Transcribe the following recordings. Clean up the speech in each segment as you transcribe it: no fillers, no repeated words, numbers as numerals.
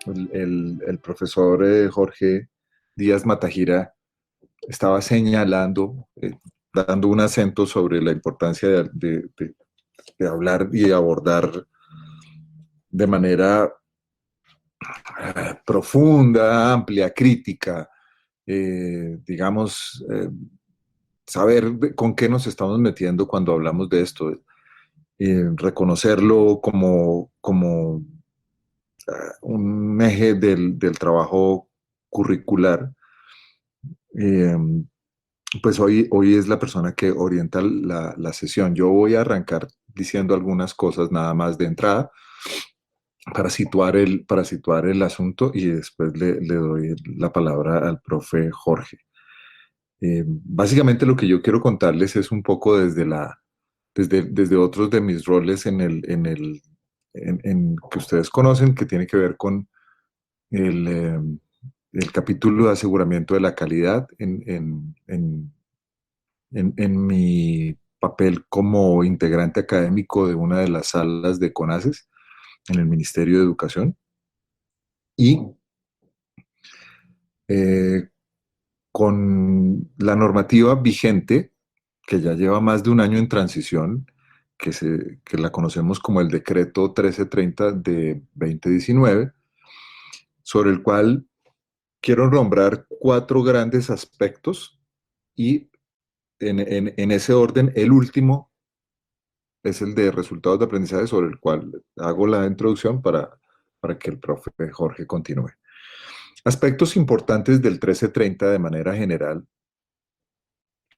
El profesor Jorge Díaz Matajira estaba señalando, dando un acento sobre la importancia de hablar y abordar de manera profunda, amplia, crítica, digamos, saber con qué nos estamos metiendo cuando hablamos de esto, reconocerlo como un eje del trabajo curricular. Eh, pues hoy es la persona que orienta la sesión. Yo voy a arrancar diciendo algunas cosas nada más de entrada para situar el asunto y después le doy la palabra al profe Jorge. Básicamente lo que yo quiero contarles es un poco desde otros de mis roles en que ustedes conocen, que tiene que ver con el, eh, el capítulo de aseguramiento de la calidad en mi papel como integrante académico de una de las salas de CONACES en el Ministerio de Educación y eh, con la normativa vigente, que ya lleva más de un año en transición, que la conocemos como el decreto 1330 de 2019, sobre el cual quiero nombrar cuatro grandes aspectos y en ese orden, el último es el de resultados de aprendizaje sobre el cual hago la introducción para que el profe Jorge continúe. Aspectos importantes del 1330 de manera general,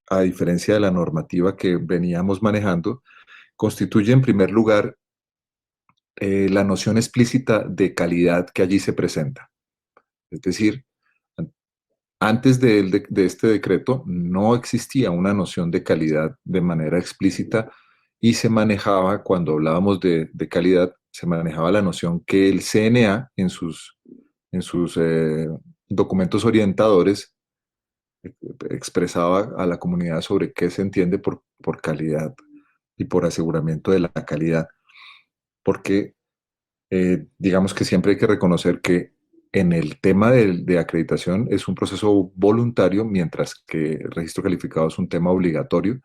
a diferencia de la normativa que veníamos manejando, constituye en primer lugar la noción explícita de calidad que allí se presenta. Es decir, antes de este decreto no existía una noción de calidad de manera explícita y se manejaba, cuando hablábamos de calidad, se manejaba la noción que el CNA en sus documentos orientadores expresaba a la comunidad sobre qué se entiende por calidad y por aseguramiento de la calidad. Porque digamos que siempre hay que reconocer que en el tema de acreditación es un proceso voluntario, mientras que el registro calificado es un tema obligatorio.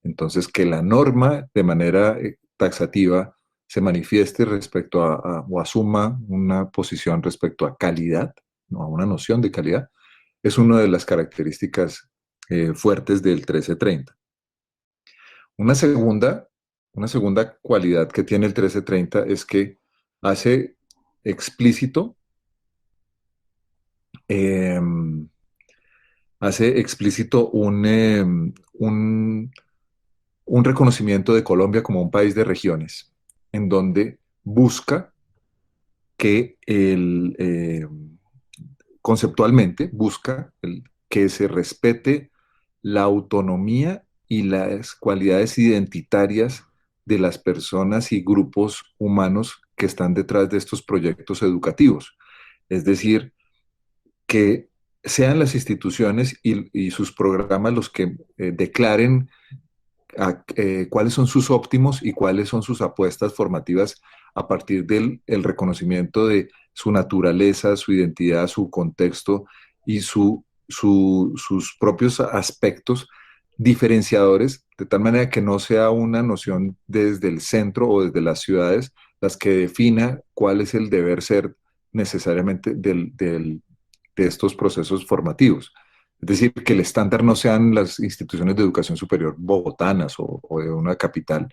Entonces, que la norma de manera taxativa se manifieste respecto o asuma una posición respecto a calidad, ¿no? A una noción de calidad, es una de las características fuertes del 1330. Una segunda, una segunda cualidad que tiene el 1330 es que hace explícito, eh, hace explícito un reconocimiento de Colombia como un país de regiones, en donde busca que conceptualmente busca que se respete la autonomía y las cualidades identitarias de las personas y grupos humanos que están detrás de estos proyectos educativos. Es decir, que sean las instituciones y sus programas los que declaren cuáles son sus óptimos y cuáles son sus apuestas formativas a partir del el reconocimiento de su naturaleza, su identidad, su contexto y sus propios aspectos diferenciadores, de tal manera que no sea una noción desde el centro o desde las ciudades las que defina cuál es el deber ser necesariamente de estos procesos formativos. Es decir, que el estándar no sean las instituciones de educación superior bogotanas o de una capital,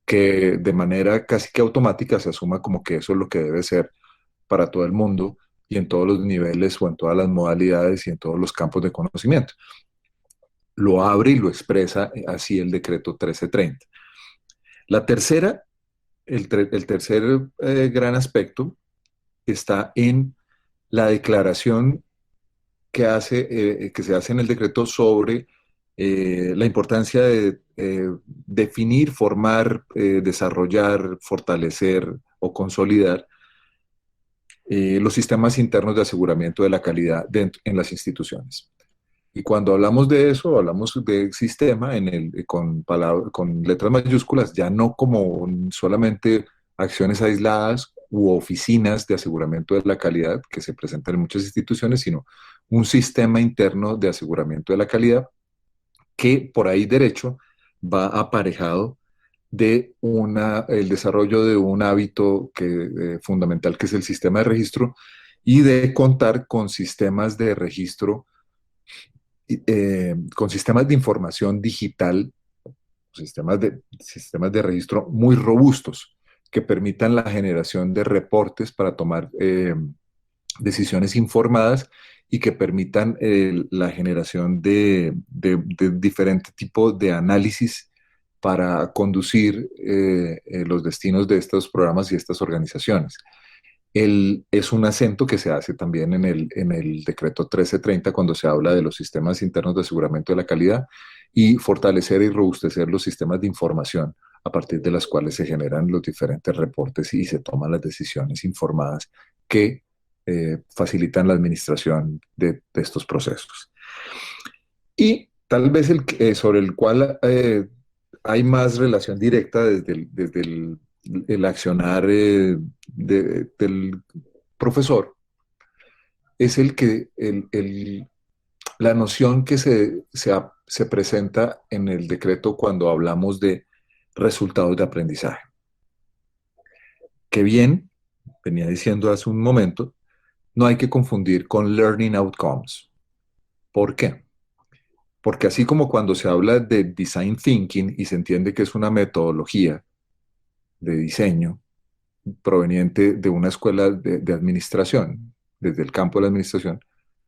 que de manera casi que automática se asuma como que eso es lo que debe ser para todo el mundo y en todos los niveles o en todas las modalidades y en todos los campos de conocimiento. Lo abre y lo expresa así el decreto 1330. La tercera, el tercer gran aspecto está en la declaración que se hace en el decreto sobre la importancia de definir, formar, desarrollar, fortalecer o consolidar los sistemas internos de aseguramiento de la calidad en las instituciones. Y cuando hablamos de eso, hablamos de sistema con letras mayúsculas, ya no como solamente acciones aisladas u oficinas de aseguramiento de la calidad que se presentan en muchas instituciones, sino un sistema interno de aseguramiento de la calidad que por ahí derecho va aparejado de el desarrollo de un hábito fundamental que es el sistema de registro y de contar con sistemas de registro, con sistemas de información digital, sistemas de registro muy robustos que permitan la generación de reportes para tomar decisiones informadas y que permitan la generación de diferentes tipos de análisis para conducir los destinos de estos programas y estas organizaciones. Es un acento que se hace también en el decreto 1330 cuando se habla de los sistemas internos de aseguramiento de la calidad y fortalecer y robustecer los sistemas de información a partir de las cuales se generan los diferentes reportes y se toman las decisiones informadas que facilitan la administración de estos procesos. Y tal vez sobre el cual hay más relación directa desde el accionar del profesor, es la noción que se presenta en el decreto cuando hablamos de resultados de aprendizaje. Que bien, venía diciendo hace un momento, no hay que confundir con learning outcomes. ¿Por qué? Porque así como cuando se habla de design thinking y se entiende que es una metodología de diseño proveniente de una escuela de administración, desde el campo de la administración,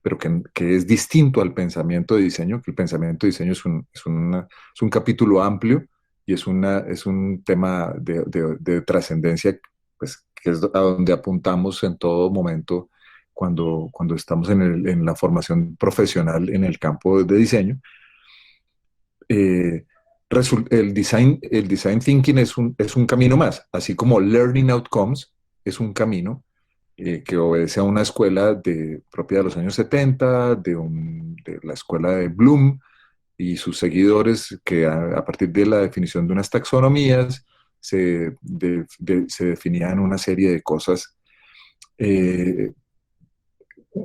pero que es distinto al pensamiento de diseño, que el pensamiento de diseño es un capítulo amplio y es un tema de trascendencia, pues, que es a donde apuntamos en todo momento cuando estamos en la formación profesional en el campo de diseño. Eh, el design thinking es un camino más, así como learning outcomes es un camino que obedece a una escuela propia de los años 70, de la escuela de Bloom y sus seguidores, que a partir de la definición de unas taxonomías se definían una serie de cosas, eh,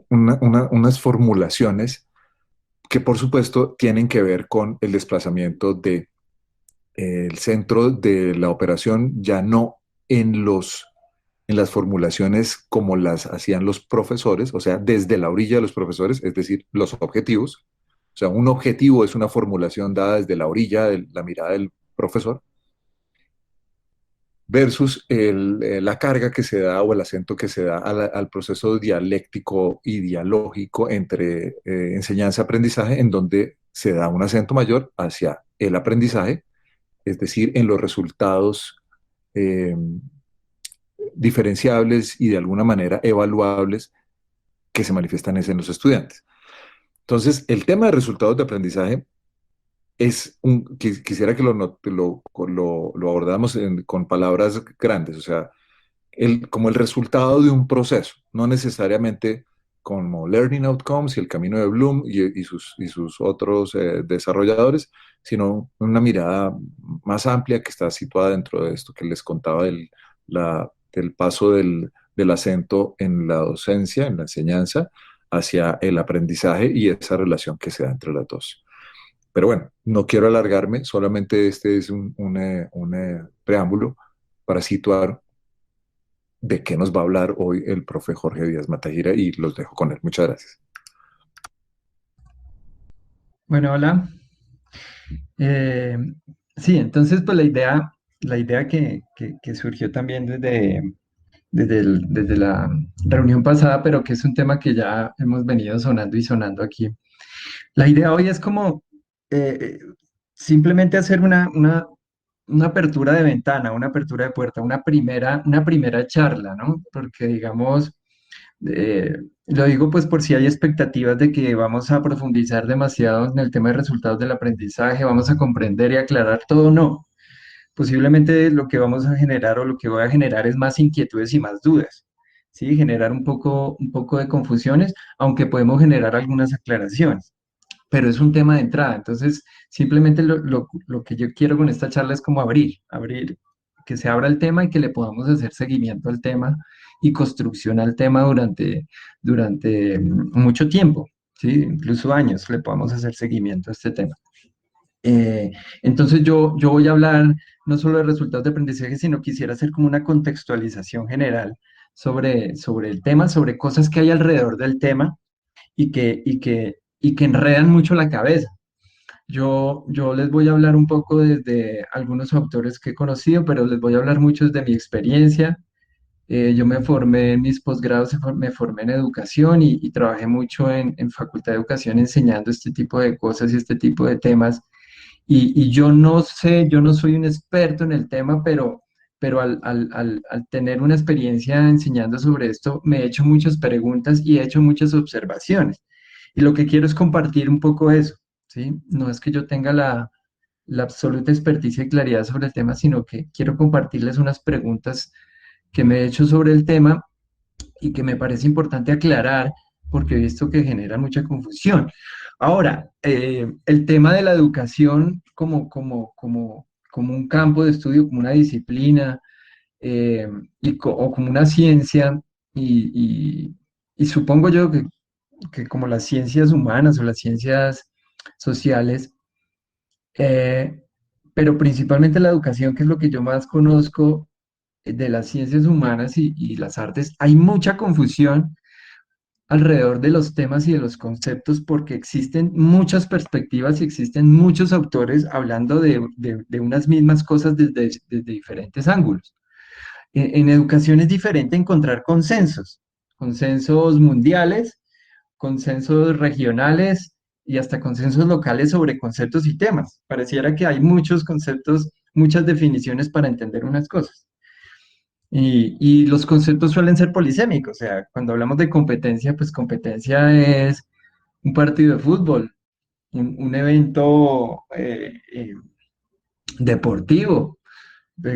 unas formulaciones que por supuesto tienen que ver con el desplazamiento de el centro de la operación ya no en las formulaciones como las hacían los profesores, o sea, desde la orilla de los profesores, es decir, los objetivos. O sea, un objetivo es una formulación dada desde la orilla de la mirada del profesor, versus la carga que se da o el acento que se da al proceso dialéctico y dialógico entre enseñanza-aprendizaje, en donde se da un acento mayor hacia el aprendizaje, es decir, en los resultados eh, diferenciables y de alguna manera evaluables que se manifiestan en los estudiantes. Entonces, el tema de resultados de aprendizaje quisiera que lo abordáramos con palabras grandes, o sea, como el resultado de un proceso, no necesariamente como Learning Outcomes y el camino de Bloom y sus otros desarrolladores, sino una mirada más amplia que está situada dentro de esto que les contaba del paso del acento en la docencia, en la enseñanza, hacia el aprendizaje y esa relación que se da entre las dos. Pero bueno, no quiero alargarme, solamente este es un preámbulo para situar de qué nos va a hablar hoy el profe Jorge Díaz Matajira y los dejo con él. Muchas gracias. Bueno, hola. Eh, sí, entonces pues la idea que surgió también desde la reunión pasada, pero que es un tema que ya hemos venido sonando y sonando aquí. La idea hoy es como eh, simplemente hacer una apertura de ventana, una apertura de puerta, una primera charla, ¿no? Porque digamos, lo digo pues por si hay expectativas de que vamos a profundizar demasiado en el tema de resultados del aprendizaje, vamos a comprender y aclarar todo, no. Posiblemente lo que vamos a generar o lo que voy a generar es más inquietudes y más dudas, ¿sí? Generar un poco de confusiones, aunque podemos generar algunas aclaraciones, pero es un tema de entrada. Entonces, simplemente lo que yo quiero con esta charla es como abrir que se abra el tema y que le podamos hacer seguimiento al tema y construcción al tema durante mucho tiempo, ¿sí? Incluso años le podamos hacer seguimiento a este tema. Eh, entonces yo voy a hablar no solo de resultados de aprendizaje, sino quisiera hacer como una contextualización general sobre el tema, sobre cosas que hay alrededor del tema y que enredan mucho la cabeza. Yo les voy a hablar un poco desde algunos autores que he conocido, pero les voy a hablar mucho desde mi experiencia. Yo me formé en mis posgrados, me formé en educación y trabajé mucho en Facultad de Educación enseñando este tipo de cosas y este tipo de temas. Y yo no sé, yo no soy un experto en el tema, pero al tener una experiencia enseñando sobre esto, me he hecho muchas preguntas y he hecho muchas observaciones. Y lo que quiero es compartir un poco eso, ¿sí? No es que yo tenga la absoluta experticia y claridad sobre el tema, sino que quiero compartirles unas preguntas que me he hecho sobre el tema y que me parece importante aclarar porque he visto que genera mucha confusión. Ahora, el tema de la educación como un campo de estudio, como una disciplina eh, o como una ciencia, y, y supongo yo que como las ciencias humanas o las ciencias sociales, eh, pero principalmente la educación, que es lo que yo más conozco de las ciencias humanas y las artes, hay mucha confusión alrededor de los temas y de los conceptos porque existen muchas perspectivas y existen muchos autores hablando de unas mismas cosas desde diferentes ángulos. En educación es diferente encontrar consensos, consensos mundiales, consensos regionales y hasta consensos locales sobre conceptos y temas. Pareciera que hay muchos conceptos, muchas definiciones para entender unas cosas. Y los conceptos suelen ser polisémicos, o sea, cuando hablamos de competencia, pues competencia es un partido de fútbol, un evento deportivo.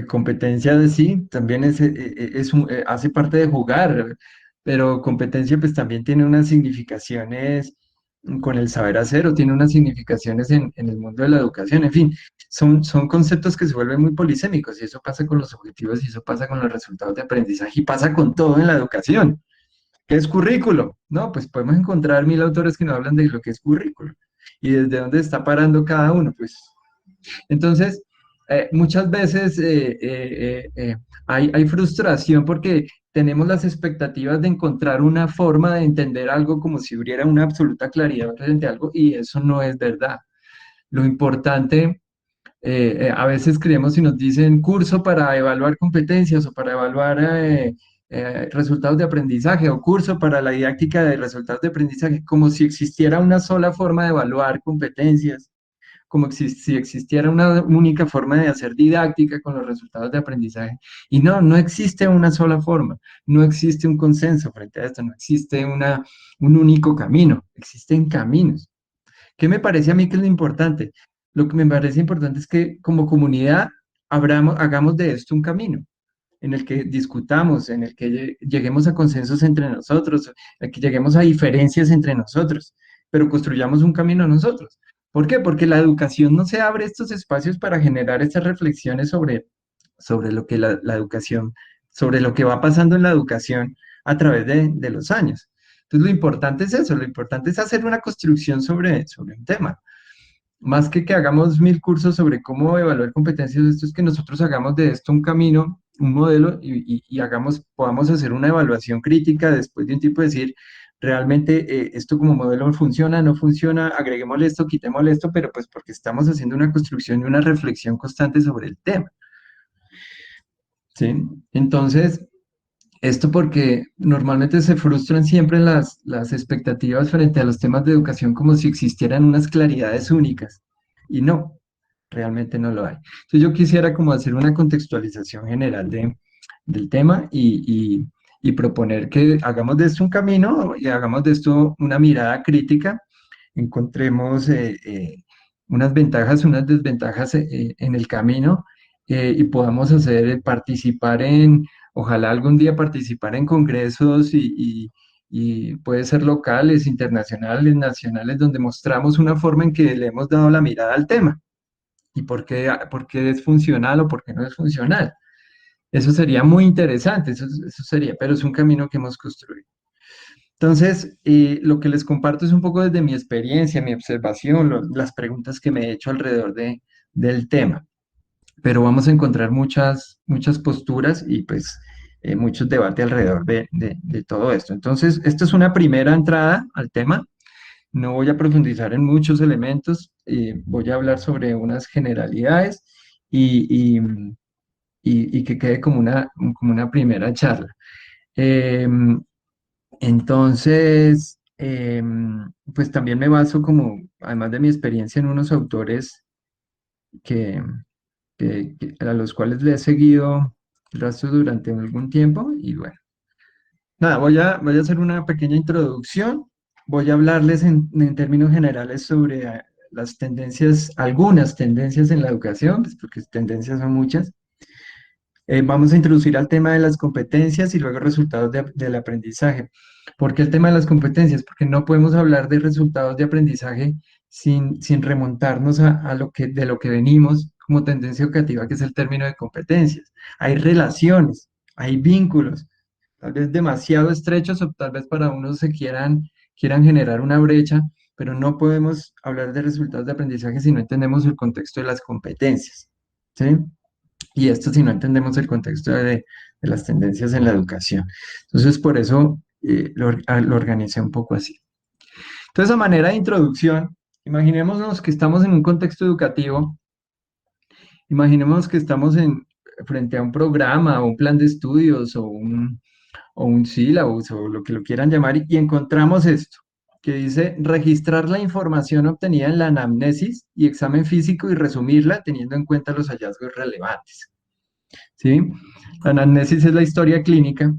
Competencia de sí, también hace parte de jugar, pero competencia pues también tiene unas significaciones con el saber hacer o tiene unas significaciones en el mundo de la educación, en fin, son conceptos que se vuelven muy polisémicos y eso pasa con los objetivos y eso pasa con los resultados de aprendizaje y pasa con todo en la educación. ¿Qué es currículo? No, pues podemos encontrar mil autores que nos hablan de lo que es currículo y desde dónde está parando cada uno, pues entonces, muchas veces hay frustración porque tenemos las expectativas de encontrar una forma de entender algo como si hubiera una absoluta claridad frente a algo y eso no es verdad. Lo importante, a veces creemos y nos dicen curso para evaluar competencias o para evaluar resultados de aprendizaje o curso para la didáctica de resultados de aprendizaje, como si existiera una sola forma de evaluar competencias como si existiera una única forma de hacer didáctica con los resultados de aprendizaje. Y no, no existe una sola forma, no existe un consenso frente a esto, no existe un único camino, existen caminos. ¿Qué me parece a mí que es lo importante? Lo que me parece importante es que como comunidad hagamos de esto un camino en el que discutamos, en el que lleguemos a consensos entre nosotros, en el que lleguemos a diferencias entre nosotros, pero construyamos un camino nosotros. ¿Por qué? Porque la educación no se abre estos espacios para generar estas reflexiones sobre lo que la educación, sobre lo que va pasando en la educación a través de los años. Entonces, lo importante es eso, lo importante es hacer una construcción sobre un tema más que hagamos mil cursos sobre cómo evaluar competencias, esto es que nosotros hagamos de esto un camino, un modelo y podamos hacer una evaluación crítica después de un tipo de decir, realmente esto como modelo funciona, no funciona, agreguémosle esto, quitémosle esto, pero pues porque estamos haciendo una construcción y una reflexión constante sobre el tema, ¿sí? Entonces, esto porque normalmente se frustran siempre las expectativas frente a los temas de educación como si existieran unas claridades únicas. Y no, realmente no lo hay. Entonces yo quisiera como hacer una contextualización general del tema y proponer que hagamos de esto un camino y hagamos de esto una mirada crítica, encontremos unas ventajas, unas desventajas en el camino y podamos hacer participar ojalá algún día participar en congresos y puede ser locales, internacionales, nacionales, donde mostramos una forma en que le hemos dado la mirada al tema y por qué es funcional o por qué no es funcional. Eso sería muy interesante, eso sería, pero es un camino que hemos construido. Entonces, lo que les comparto es un poco desde mi experiencia, mi observación, las preguntas que me he hecho alrededor del tema, pero vamos a encontrar muchas posturas y pues muchos debates alrededor de todo esto. Entonces, esto es una primera entrada al tema. No voy a profundizar en muchos elementos, voy a hablar sobre unas generalidades y, y- y que quede como una primera charla. Em, pues también me baso como, además de mi experiencia en unos autores que, a los cuales le he seguido rastro durante algún tiempo y bueno, nada, voy a hacer una pequeña introducción, voy a hablarles en términos generales sobre las tendencias, algunas tendencias en la educación, pues porque tendencias son muchas. Vamos a introducir al tema de las competencias y luego resultados del aprendizaje. ¿Por qué el tema de las competencias? Porque no podemos hablar de resultados de aprendizaje sin remontarnos a de lo que venimos como tendencia educativa, que es el término de competencias. Hay relaciones, hay vínculos, tal vez demasiado estrechos o tal vez para unos quieran generar una brecha, pero no podemos hablar de resultados de aprendizaje si no entendemos el contexto de las competencias. ¿Sí? Y esto si no entendemos el contexto de las tendencias en la educación. Entonces, por eso lo organicé un poco así. Entonces, a manera de introducción, imaginémonos que estamos en un contexto educativo, imaginémonos que estamos frente a un programa o un plan de estudios o un sílabus o lo que lo quieran llamar y encontramos esto, que dice registrar la información obtenida en la anamnesis y examen físico y resumirla teniendo en cuenta los hallazgos relevantes. ¿Sí? La anamnesis es la historia clínica.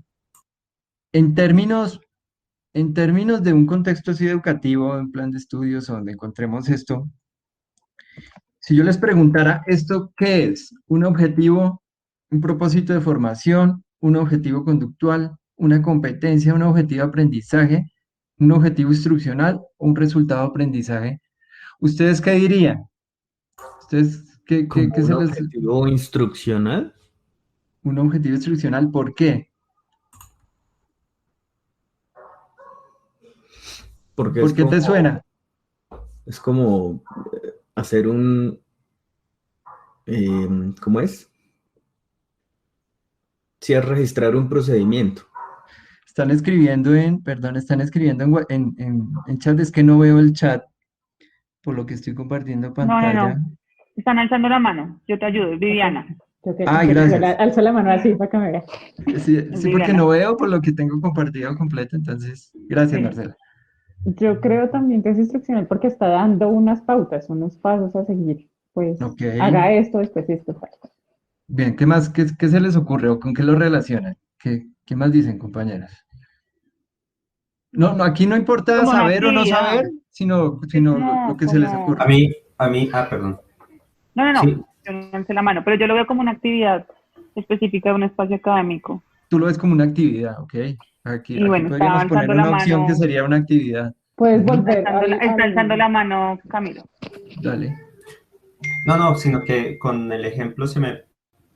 En términos, en términos de un contexto así educativo, en plan de estudios donde encontremos esto, si yo les preguntara, ¿esto qué es? ¿Un objetivo, un propósito de formación, un objetivo conductual, una competencia, un objetivo de aprendizaje, un objetivo instruccional o un resultado de aprendizaje? ¿Ustedes qué dirían? ¿Ustedes Como qué un se les... objetivo instruccional, Un objetivo instruccional, ¿por qué? porque ¿Por qué te suena? es como hacer ¿cómo es? Sí, es registrar un procedimiento. Están escribiendo perdón, están escribiendo en chat, es que no veo el chat, por lo que estoy compartiendo No, no, pantalla. no. Están alzando la mano. Yo te ayudo, Viviana. Ay, Yo gracias. alzo la mano así para que me vea. Sí, Es sí, porque no Viviana. veo por lo que tengo compartido completo, entonces, gracias, Sí. Marcela. Yo creo también que es instruccional porque está dando unas pautas, unos pasos a seguir. Pues Ok, haga esto, después esto. bien, ¿qué más? ¿Qué se les ocurre o con qué lo relacionan? ¿Qué más dicen, compañeras? No, no, aquí no importa Como una saber o no actividad. saber, Es sino lo que se les ocurre. Perdón. No, no, no. Sí, Yo no alcé la mano, pero yo lo veo como una actividad específica de un espacio académico. Tú lo ves como una actividad, ¿ok? Y Aquí bueno, está podríamos poner alzando la una opción que mano. sería una actividad. Puedes Ujú, volver Está alzando la mano Camilo. dale. No, no, sino que con el ejemplo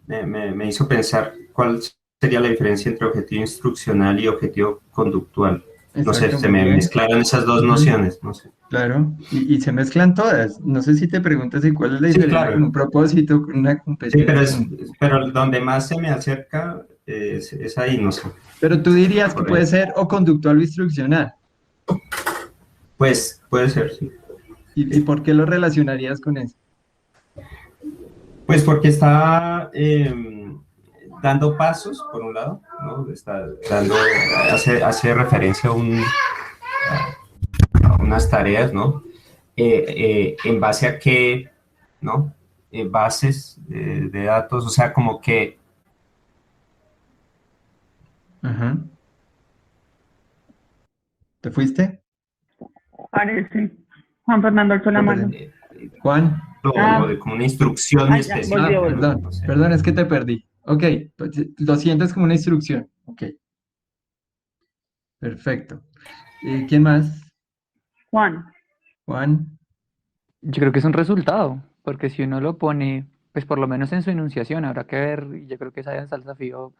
me hizo pensar cuál sería la diferencia entre objetivo instruccional y objetivo conductual. No sé, Exacto, se muy me bien. mezclaron esas dos Ujú, nociones, no sé. claro, y se mezclan todas. No sé si te preguntas y cuál es la Sí, diferencia con claro. un propósito, con una Sí, competencia. pero donde más se me acerca es ahí, no sé. Pero tú dirías que Por puede ahí. ser o conductual o instruccional. Pues puede ser, sí. Y por qué lo relacionarías con eso? Pues porque está dando pasos, por un lado, ¿no? Está dando, hace referencia a unas tareas, ¿no? En base a qué, ¿no? Bases de datos, o sea, como que Ajá. ¿Te fuiste? Parece. Juan Fernando alzó la Lo mano. perdí. Juan. o Ah, de como una instrucción ya, Ah, específica, ¿no? volvió. No sé. perdón, es que te perdí. Ok, pues, lo sientes como una instrucción. Ok, perfecto. ¿Quién más? Juan. Juan. Yo creo que es un resultado, porque si uno lo pone pues por lo menos en su enunciación, habrá que ver, y yo creo que ese es el desafío,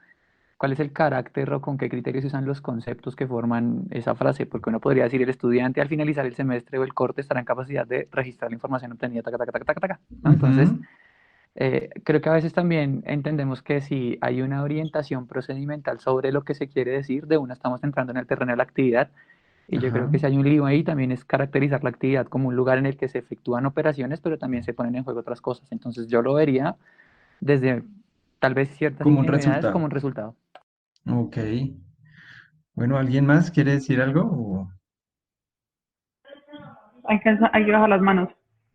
cuál es el carácter o con qué criterios se usan los conceptos que forman esa frase, porque uno podría decir el estudiante al finalizar el semestre o el corte estará en capacidad de registrar la información obtenida, taca, taca, taca, taca, taca, ¿no? Entonces, Ujú. creo que a veces también entendemos que si hay una orientación procedimental sobre lo que se quiere decir, de una estamos entrando en el terreno de la actividad, y yo creo Ajá. que si hay un lío ahí, también es caracterizar la actividad como un lugar en el que se efectúan operaciones, pero también se ponen en juego otras cosas. Entonces yo lo vería desde tal vez ciertas Como un ingenuidades como resultado. un resultado. Ok. Bueno, ¿alguien más quiere decir algo? Hay que bajar las manos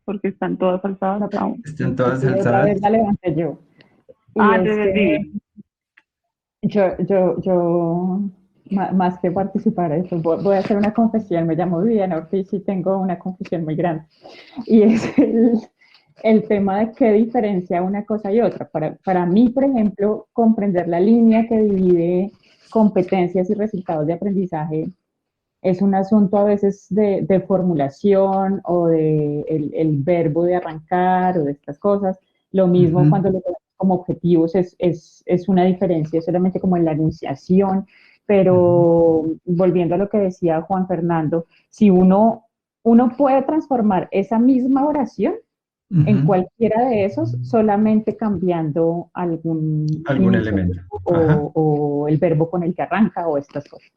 porque están todas alzadas No, pues, aún. ¿Están todas y otra alzadas? vez la levanté yo. Y Ah, es entonces que Vivi. yo, más que participar de eso, voy a hacer una confesión. Me llamo Viviana Ortiz y tengo una confesión muy grande. Y es el tema de qué diferencia una cosa y otra. Para mí, por ejemplo, comprender la línea que divide competencias y resultados de aprendizaje es un asunto a veces de formulación o de el verbo de arrancar o de estas cosas. Lo mismo Ujú, cuando lo tenemos como objetivos es una diferencia solamente como en la enunciación, ujú, pero volviendo a lo que decía Juan Fernando, si uno puede transformar esa misma oración en ujú. cualquiera de esos, solamente cambiando algún Algún inicio elemento. Ajá. o el verbo con el que arranca o estas cosas.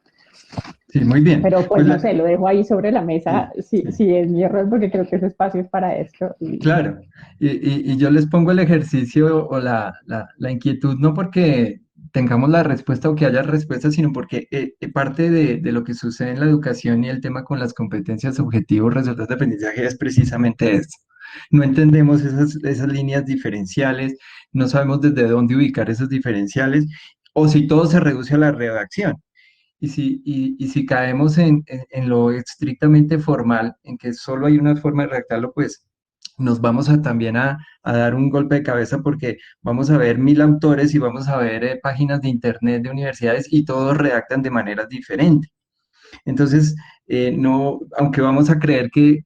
Sí, muy bien. Pero pues Pues no sé, lo dejo ahí sobre la mesa, sí, si, sí. si es mi error, porque creo que ese espacio es para esto. Y bueno, Claro, y yo les pongo el ejercicio o la inquietud, no porque tengamos la respuesta o que haya respuesta, sino porque parte de lo que sucede en la educación y el tema con las competencias, objetivos, resultados de aprendizaje es precisamente esto. No entendemos esas líneas diferenciales, no sabemos desde dónde ubicar esos diferenciales, o si todo se reduce a la redacción. Y si caemos en lo estrictamente formal, en que solo hay una forma de redactarlo, pues nos vamos también a dar un golpe de cabeza porque vamos a ver 1000 autores y vamos a ver páginas de internet de universidades y todos redactan de maneras diferentes. Entonces, no, aunque vamos a creer que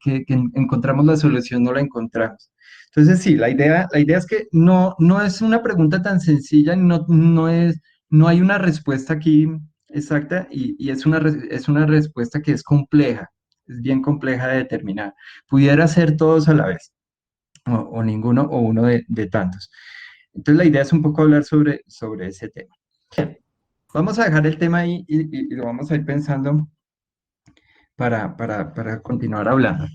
encontramos la solución, no la encontramos. Entonces, sí, la idea es que no es una pregunta tan sencilla, no hay una respuesta aquí exacta y es una respuesta que es compleja, es bien compleja de determinar. Pudiera ser todos a la vez, o ninguno, o uno de tantos. Entonces, la idea es un poco hablar sobre ese tema. Vamos a dejar el tema ahí y lo vamos a ir pensando para continuar hablando.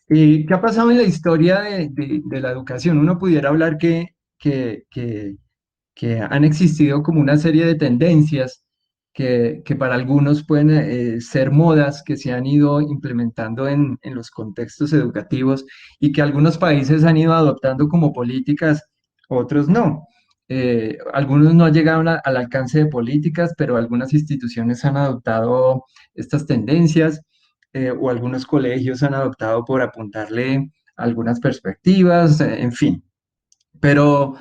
¿Qué ha pasado en la historia de la educación? Uno pudiera hablar que han existido como una serie de tendencias que para algunos pueden ser modas que se han ido implementando en los contextos educativos y que algunos países han ido adoptando como políticas, otros no. Algunos no llegaron al alcance de políticas, pero algunas instituciones han adoptado estas tendencias, o algunos colegios han adoptado por apuntarle algunas perspectivas, en fin. Pero,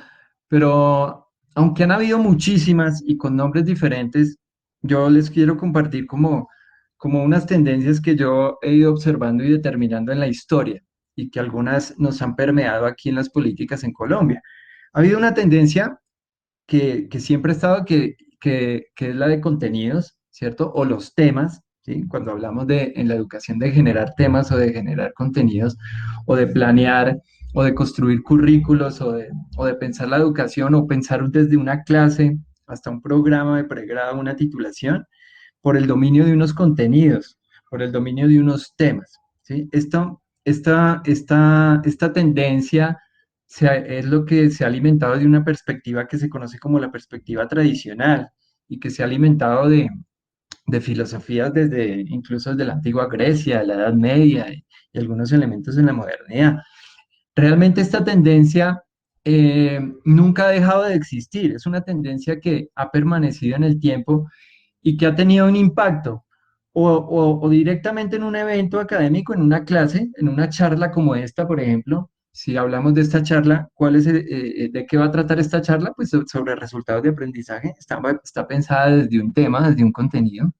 pero aunque han habido muchísimas y con nombres diferentes, yo les quiero compartir como unas tendencias que yo he ido observando y determinando en la historia y que algunas nos han permeado aquí en las políticas en Colombia. Ha habido una tendencia que siempre ha estado, que es la de contenidos, ¿cierto? O los temas, ¿sí? Cuando hablamos en la educación de generar temas o de generar contenidos, o de planear, o de construir currículos, o de pensar la educación, o pensar desde una clase hasta un programa de pregrado, una titulación, por el dominio de unos contenidos, por el dominio de unos temas, ¿sí? Esta tendencia es lo que se ha alimentado de una perspectiva que se conoce como la perspectiva tradicional y que se ha alimentado de filosofías incluso desde la antigua Grecia, de la Edad Media y algunos elementos en la modernidad. Realmente esta tendencia nunca ha dejado de existir, es una tendencia que ha permanecido en el tiempo y que ha tenido un impacto o directamente en un evento académico, en una clase, en una charla como esta, por ejemplo. Si hablamos de esta charla, ¿de qué va a tratar esta charla? Pues sobre resultados de aprendizaje. Está pensada desde un tema, desde un contenido,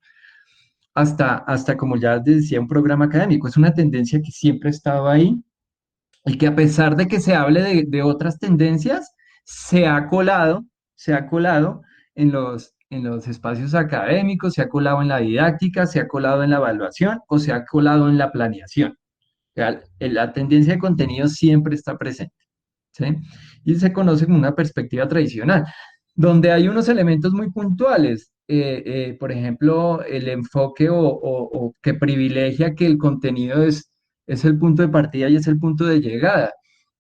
hasta como ya decía, un programa académico. Es una tendencia que siempre ha estado ahí y que a pesar de que se hable de otras tendencias, se ha colado en los espacios académicos, se ha colado en la didáctica, se ha colado en la evaluación o se ha colado en la planeación. O sea, la tendencia de contenido siempre está presente, ¿sí? Y se conoce como una perspectiva tradicional, donde hay unos elementos muy puntuales. Por ejemplo, el enfoque o que privilegia que el contenido es el punto de partida y es el punto de llegada.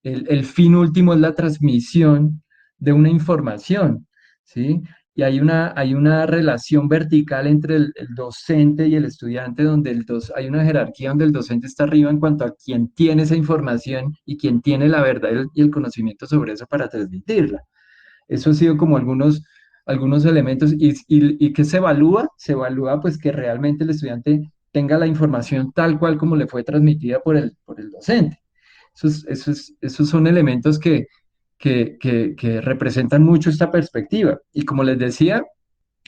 El fin último es la transmisión de una información, ¿sí? Y hay una relación vertical entre el docente y el estudiante, donde hay una jerarquía donde el docente está arriba en cuanto a quién tiene esa información y quién tiene la verdad y el conocimiento sobre eso para transmitirla. Eso ha sido como algunos elementos. ¿Y qué se evalúa pues que realmente el estudiante tenga la información tal cual como le fue transmitida por el docente. Esos son elementos que representan mucho esta perspectiva. Y como les decía,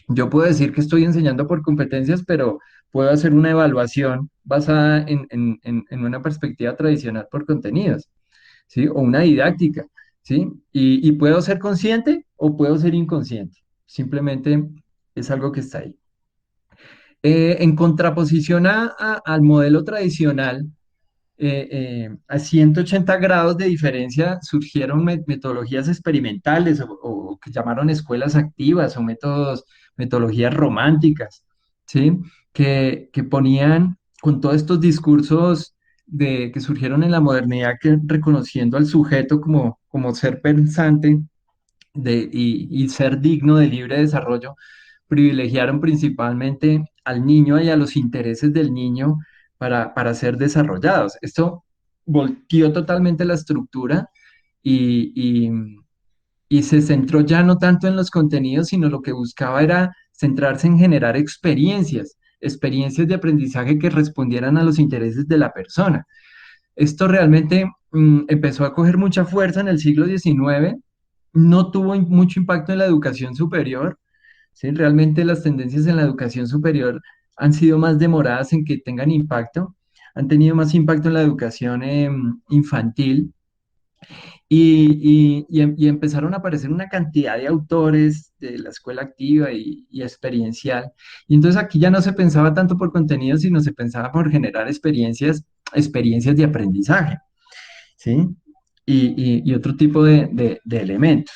yo puedo decir que estoy enseñando por competencias, pero puedo hacer una evaluación basada en una perspectiva tradicional por contenidos, ¿sí? O una didáctica, ¿sí? Y puedo ser consciente o puedo ser inconsciente. Simplemente es algo que está ahí. En contraposición al modelo tradicional, a 180 grados de diferencia surgieron metodologías experimentales o que llamaron escuelas activas o metodologías románticas, ¿sí? Que ponían con todos estos discursos que surgieron en la modernidad, que reconociendo al sujeto como ser pensante y ser digno de libre desarrollo, privilegiaron principalmente al niño y a los intereses del niño para ser desarrollados. Esto volteó totalmente la estructura y, y- y se centró ya no tanto en los contenidos, sino lo que buscaba era centrarse en generar experiencias de aprendizaje que respondieran a los intereses de la persona. Esto realmente empezó a coger mucha fuerza en el siglo XIX, no tuvo mucho impacto en la educación superior, ¿sí? Realmente las tendencias en la educación superior han sido más demoradas en que tengan impacto, han tenido más impacto en la educación infantil y empezaron a aparecer una cantidad de autores de la escuela activa y experiencial. Y entonces aquí ya no se pensaba tanto por contenido, sino se pensaba por generar experiencias de aprendizaje, ¿sí? Y otro tipo de elementos.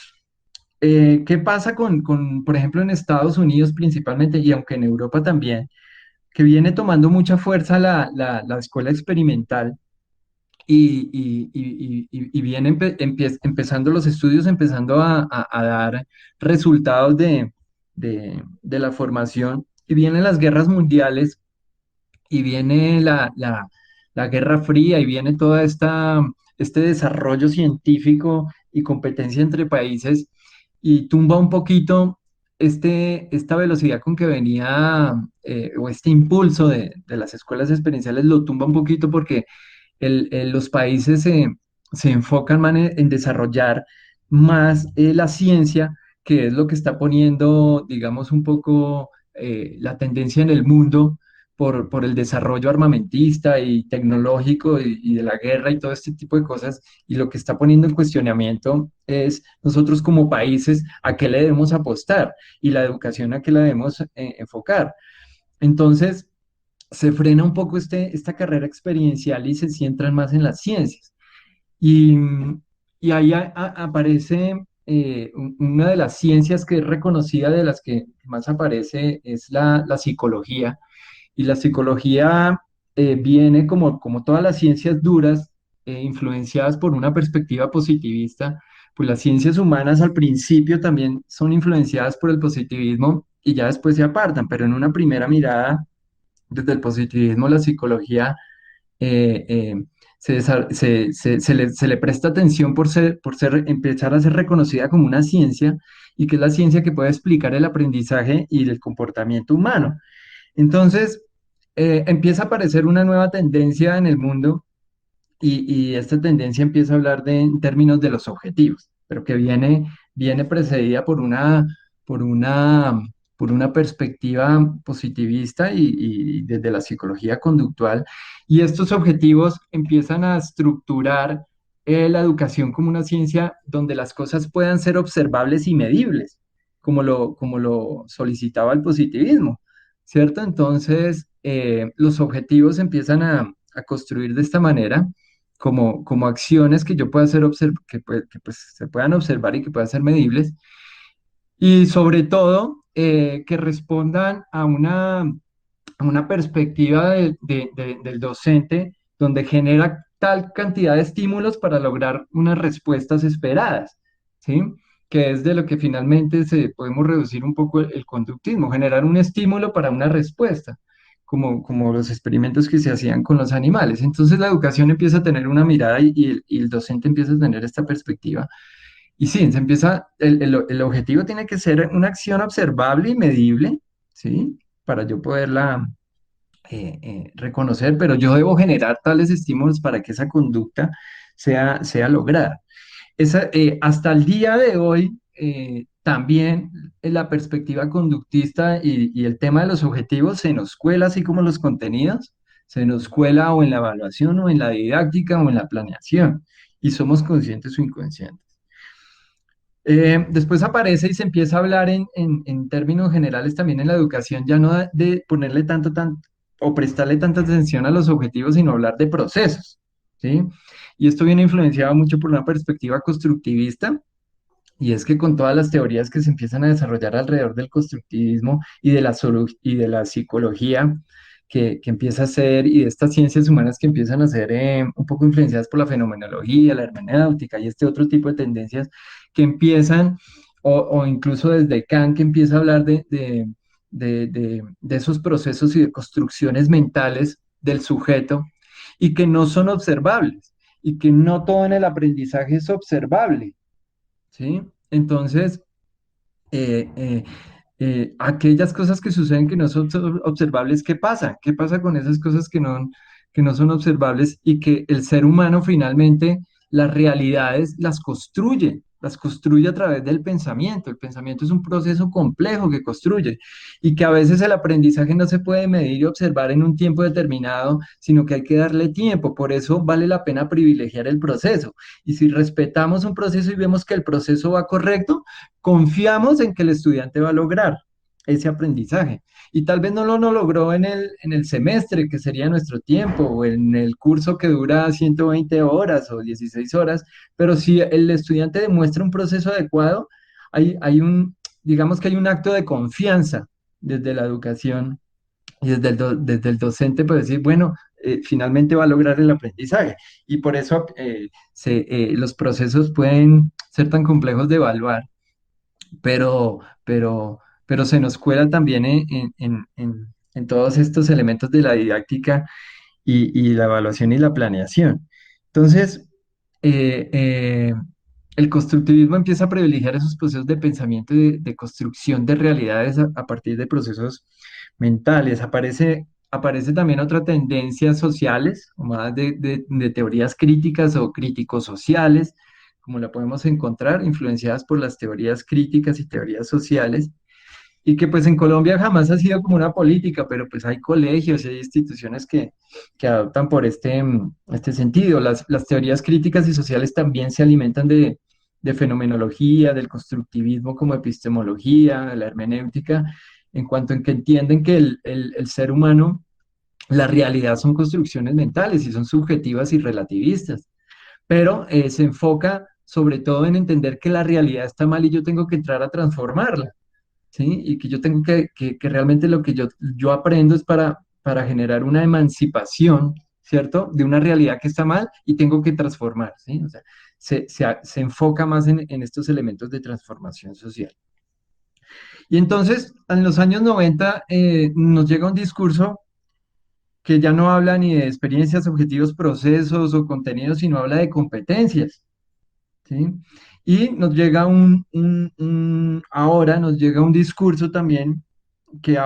¿Qué pasa por ejemplo, en Estados Unidos principalmente, y aunque en Europa también, que viene tomando mucha fuerza la escuela experimental y viene empezando los estudios, empezando a dar resultados de la formación, y vienen las guerras mundiales, y viene la Guerra Fría, y viene este desarrollo científico y competencia entre países, y tumba un poquito esta velocidad con que venía, o este impulso de las escuelas experienciales lo tumba un poquito, porque los países se enfocan más en desarrollar más la ciencia, que es lo que está poniendo, digamos, un poco la tendencia en el mundo por el desarrollo armamentista y tecnológico y de la guerra y todo este tipo de cosas. Y lo que está poniendo en cuestionamiento es nosotros como países a qué le debemos apostar y la educación a qué la debemos enfocar. Entonces, se frena un poco esta carrera experiencial y se centran más en las ciencias. Y, y ahí aparece una de las ciencias que es reconocida, de las que más aparece, es la psicología. Y la psicología viene como todas las ciencias duras, influenciadas por una perspectiva positivista. Pues las ciencias humanas al principio también son influenciadas por el positivismo y ya después se apartan, pero en una primera mirada desde el positivismo, la psicología eh, eh, se le presta atención empezar a ser reconocida como una ciencia, y que es la ciencia que puede explicar el aprendizaje y el comportamiento humano. Entonces, empieza a aparecer una nueva tendencia en el mundo, y esta tendencia empieza a hablar en términos de los objetivos, pero que viene precedida por una, por una perspectiva positivista y desde la psicología conductual. Y estos objetivos empiezan a estructurar la educación como una ciencia donde las cosas puedan ser observables y medibles, como lo solicitaba el positivismo, ¿cierto? Entonces, los objetivos empiezan a construir de esta manera, como acciones que yo pueda hacer, que pues, se puedan observar y que puedan ser medibles, y sobre todo que respondan a una perspectiva del docente donde genera tal cantidad de estímulos para lograr unas respuestas esperadas, ¿sí? Que es de lo que finalmente podemos reducir un poco el conductismo, generar un estímulo para una respuesta, como los experimentos que se hacían con los animales. Entonces la educación empieza a tener una mirada y el docente empieza a tener esta perspectiva. Y sí, el objetivo tiene que ser una acción observable y medible, ¿sí? Para yo poderla reconocer, pero yo debo generar tales estímulos para que esa conducta sea lograda. Hasta el día de hoy, también la perspectiva conductista y el tema de los objetivos se nos cuela, así como los contenidos, se nos cuela o en la evaluación o en la didáctica o en la planeación, y somos conscientes o inconscientes. Después aparece y se empieza a hablar en términos generales también en la educación, ya no de ponerle o prestarle tanta atención a los objetivos, sino hablar de procesos, ¿sí? Y esto viene influenciado mucho por una perspectiva constructivista, y es que con todas las teorías que se empiezan a desarrollar alrededor del constructivismo y de la psicología que empieza a ser, y de estas ciencias humanas que empiezan a ser un poco influenciadas por la fenomenología, la hermenéutica y este otro tipo de tendencias que empiezan, o incluso desde Kant que empieza a hablar de esos procesos y de construcciones mentales del sujeto y que no son observables y que no todo en el aprendizaje es observable, ¿sí? Entonces, eh, eh, aquellas cosas que suceden que no son observables, ¿qué pasa? ¿Qué pasa con esas cosas que no son observables y que el ser humano finalmente las realidades las construye a través del pensamiento? El pensamiento es un proceso complejo que construye y que a veces el aprendizaje no se puede medir y observar en un tiempo determinado, sino que hay que darle tiempo. Por eso vale la pena privilegiar el proceso. Y si respetamos un proceso y vemos que el proceso va correcto, confiamos en que el estudiante va a lograr ese aprendizaje. Y tal vez no logró en el semestre, que sería nuestro tiempo, o en el curso que dura 120 horas o 16 horas, pero si el estudiante demuestra un proceso adecuado, digamos que hay un acto de confianza desde la educación y desde el docente para decir, bueno, finalmente va a lograr el aprendizaje. Y por eso los procesos pueden ser tan complejos de evaluar, pero, pero, pero se nos cuela también en todos estos elementos de la didáctica y la evaluación y la planeación. Entonces, eh, eh, el constructivismo empieza a privilegiar esos procesos de pensamiento y de construcción de realidades a partir de procesos mentales. Aparece también otra tendencia sociales, o más de teorías críticas o críticos sociales, como la podemos encontrar, influenciadas por las teorías críticas y teorías sociales, y que pues en Colombia jamás ha sido como una política, pero pues hay colegios y hay instituciones que adoptan por este sentido. Las teorías críticas y sociales también se alimentan de fenomenología, del constructivismo como epistemología, de la hermenéutica, en cuanto en que entienden que el ser humano, la realidad son construcciones mentales y son subjetivas y relativistas, pero se enfoca sobre todo en entender que la realidad está mal y yo tengo que entrar a transformarla, ¿sí? Y que yo tengo que realmente lo que yo aprendo es para generar una emancipación, ¿cierto? De una realidad que está mal y tengo que transformar, ¿sí? O sea, se enfoca más en estos elementos de transformación social. Y entonces, en los años 90, nos llega un discurso que ya no habla ni de experiencias, objetivos, procesos o contenidos, sino habla de competencias, ¿sí? Y nos llega ahora nos llega un discurso también que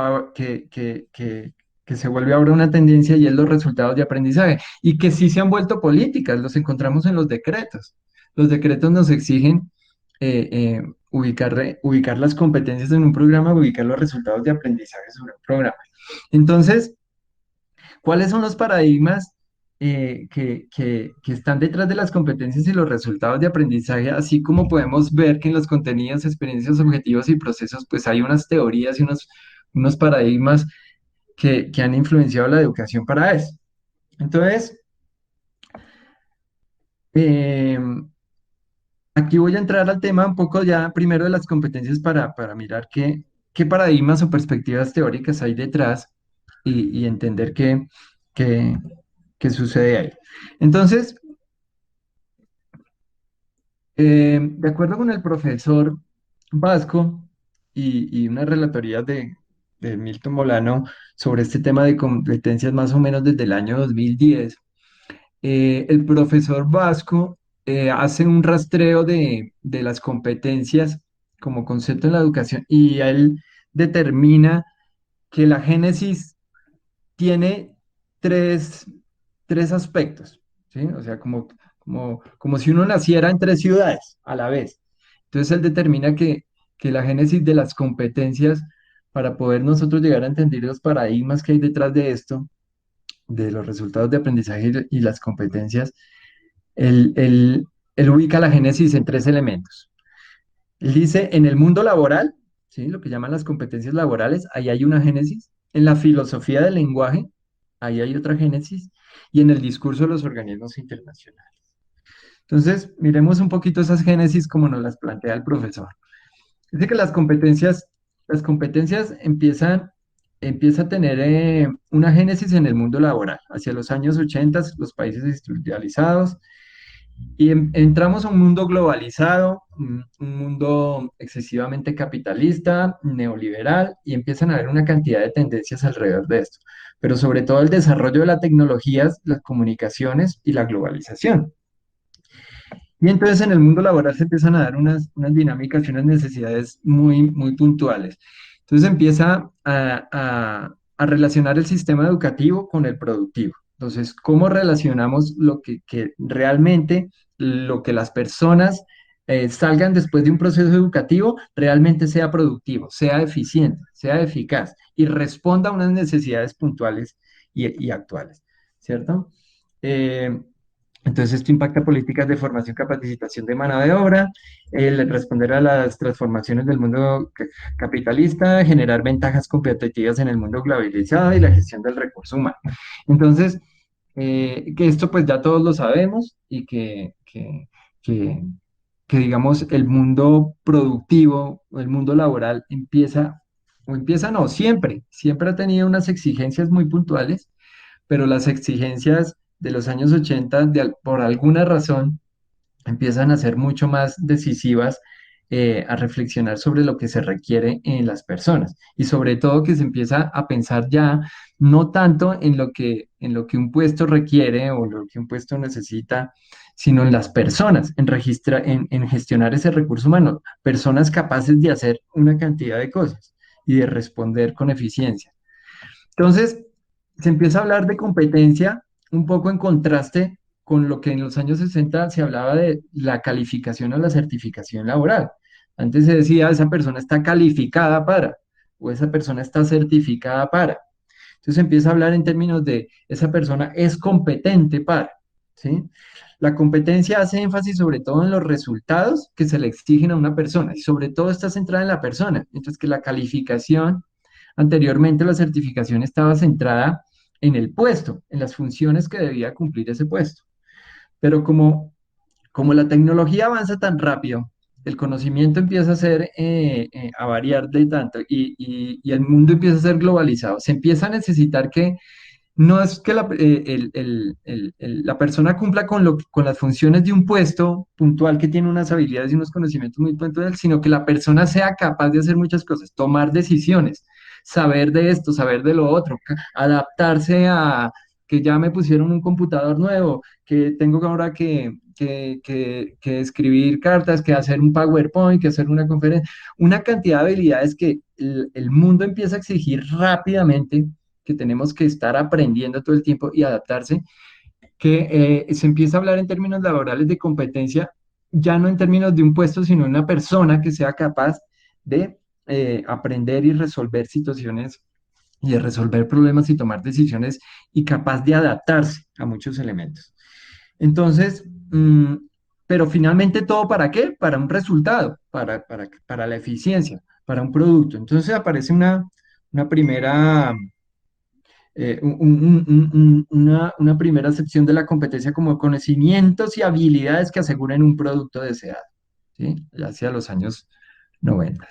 se vuelve ahora una tendencia y es los resultados de aprendizaje y que sí se han vuelto políticas, los encontramos en los decretos. Los decretos nos exigen ubicar las competencias en un programa, ubicar los resultados de aprendizaje sobre un programa. Entonces, ¿cuáles son los paradigmas que están detrás de las competencias y los resultados de aprendizaje, así como podemos ver que en los contenidos, experiencias, objetivos y procesos, pues hay unas teorías y unos paradigmas que han influenciado la educación para eso. Entonces, eh, aquí voy a entrar al tema un poco ya primero de las competencias para mirar qué paradigmas o perspectivas teóricas hay detrás y entender qué, qué sucede ahí. Entonces, de acuerdo con el profesor Vasco y una relatoría de Milton Molano sobre este tema de competencias más o menos desde el año 2010, el profesor Vasco hace un rastreo de las competencias como concepto en la educación y él determina que la génesis tiene tres, tres aspectos, ¿sí? O sea, como si uno naciera en tres ciudades a la vez. Entonces él determina que la génesis de las competencias, para poder nosotros llegar a entender los paradigmas que hay detrás de esto, de los resultados de aprendizaje y las competencias, él, él- él ubica la génesis en tres elementos. Él dice, en el mundo laboral, ¿sí? Lo que llaman las competencias laborales, ahí hay una génesis. En la filosofía del lenguaje, ahí hay otra génesis. Y en el discurso de los organismos internacionales. Entonces, miremos un poquito esas génesis como nos las plantea el profesor. Dice que las competencias empieza a tener una génesis en el mundo laboral. Hacia los años 80, los países industrializados, y entramos a un mundo globalizado, un mundo excesivamente capitalista, neoliberal, y empiezan a haber una cantidad de tendencias alrededor de esto, pero sobre todo el desarrollo de las tecnologías, las comunicaciones y la globalización. Y entonces en el mundo laboral se empiezan a dar unas dinámicas y unas necesidades muy, muy puntuales. Entonces empieza a relacionar el sistema educativo con el productivo. Entonces, ¿cómo relacionamos lo que realmente, lo que las personas salgan después de un proceso educativo, realmente sea productivo, sea eficiente, sea eficaz y responda a unas necesidades puntuales y actuales, ¿cierto? Eh, entonces, esto impacta políticas de formación, capacitación de mano de obra, el responder a las transformaciones del mundo capitalista, generar ventajas competitivas en el mundo globalizado y la gestión del recurso humano. Entonces, que esto pues ya todos lo sabemos y que, que, digamos el mundo productivo, o el mundo laboral empieza no, siempre ha tenido unas exigencias muy puntuales, pero las exigencias de los años 80, por alguna razón, empiezan a ser mucho más decisivas, a reflexionar sobre lo que se requiere en las personas y sobre todo que se empieza a pensar ya no tanto en lo que un puesto requiere o lo que un puesto necesita, sino en las personas, en gestionar ese recurso humano, personas capaces de hacer una cantidad de cosas y de responder con eficiencia. Entonces, se empieza a hablar de competencia un poco en contraste con lo que en los años 60 se hablaba de la calificación o la certificación laboral. Antes se decía, esa persona está calificada para, o esa persona está certificada para. Entonces se empieza a hablar en términos de, esa persona es competente para, ¿sí? La competencia hace énfasis sobre todo en los resultados que se le exigen a una persona y sobre todo está centrada en la persona, mientras que la calificación, anteriormente la certificación estaba centrada en el puesto, en las funciones que debía cumplir ese puesto. Pero como la tecnología avanza tan rápido, el conocimiento empieza a variar de tanto y el mundo empieza a ser globalizado. Se empieza a necesitar que no es que la persona cumpla con las funciones de un puesto puntual que tiene unas habilidades y unos conocimientos muy puntuales, sino que la persona sea capaz de hacer muchas cosas, tomar decisiones, saber de esto, saber de lo otro, adaptarse a que ya me pusieron un computador nuevo, que tengo ahora que escribir cartas, que hacer un PowerPoint, que hacer una conferencia, una cantidad de habilidades que el mundo empieza a exigir rápidamente, que tenemos que estar aprendiendo todo el tiempo y adaptarse, que se empieza a hablar en términos laborales de competencia, ya no en términos de un puesto, sino de una persona que sea capaz de aprender y resolver situaciones y de resolver problemas y tomar decisiones y capaz de adaptarse a muchos elementos. Entonces, pero finalmente todo ¿para qué? Para un resultado, para la eficiencia, para un producto. Entonces aparece una primera, una primera sección de la competencia como conocimientos y habilidades que aseguren un producto deseado, ¿sí? Ya hacia los años 90.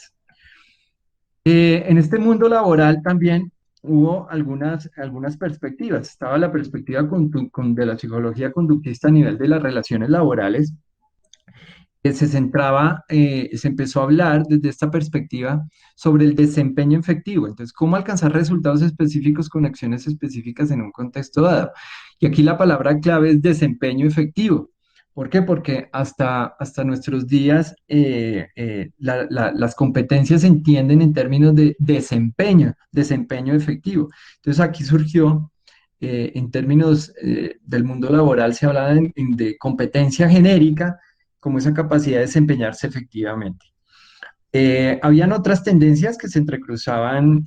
En este mundo laboral también hubo algunas perspectivas. Estaba la perspectiva de la psicología conductista a nivel de las relaciones laborales, que se centraba, se empezó a hablar desde esta perspectiva sobre el desempeño efectivo. Entonces, cómo alcanzar resultados específicos con acciones específicas en un contexto dado. Y aquí la palabra clave es desempeño efectivo. ¿Por qué? Porque hasta nuestros días las competencias se entienden en términos de desempeño efectivo. Entonces aquí surgió, en términos del mundo laboral, se hablaba de competencia genérica como esa capacidad de desempeñarse efectivamente. Habían otras tendencias que se entrecruzaban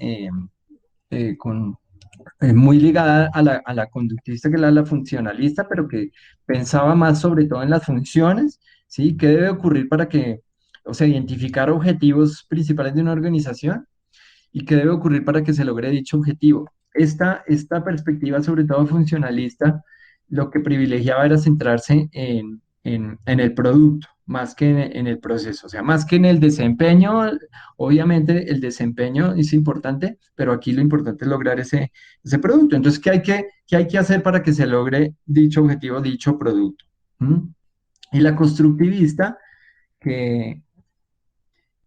muy ligada a la conductista, que era la funcionalista, pero que pensaba más sobre todo en las funciones, ¿sí? ¿Qué debe ocurrir para que, o sea, identificar objetivos principales de una organización y qué debe ocurrir para que se logre dicho objetivo? Esta perspectiva, sobre todo funcionalista, lo que privilegiaba era centrarse en el producto, más que en el proceso, o sea, más que en el desempeño. Obviamente el desempeño es importante, pero aquí lo importante es lograr ese producto. Entonces, qué hay que hacer para que se logre dicho objetivo, dicho producto? ¿Mm? Y la constructivista, que,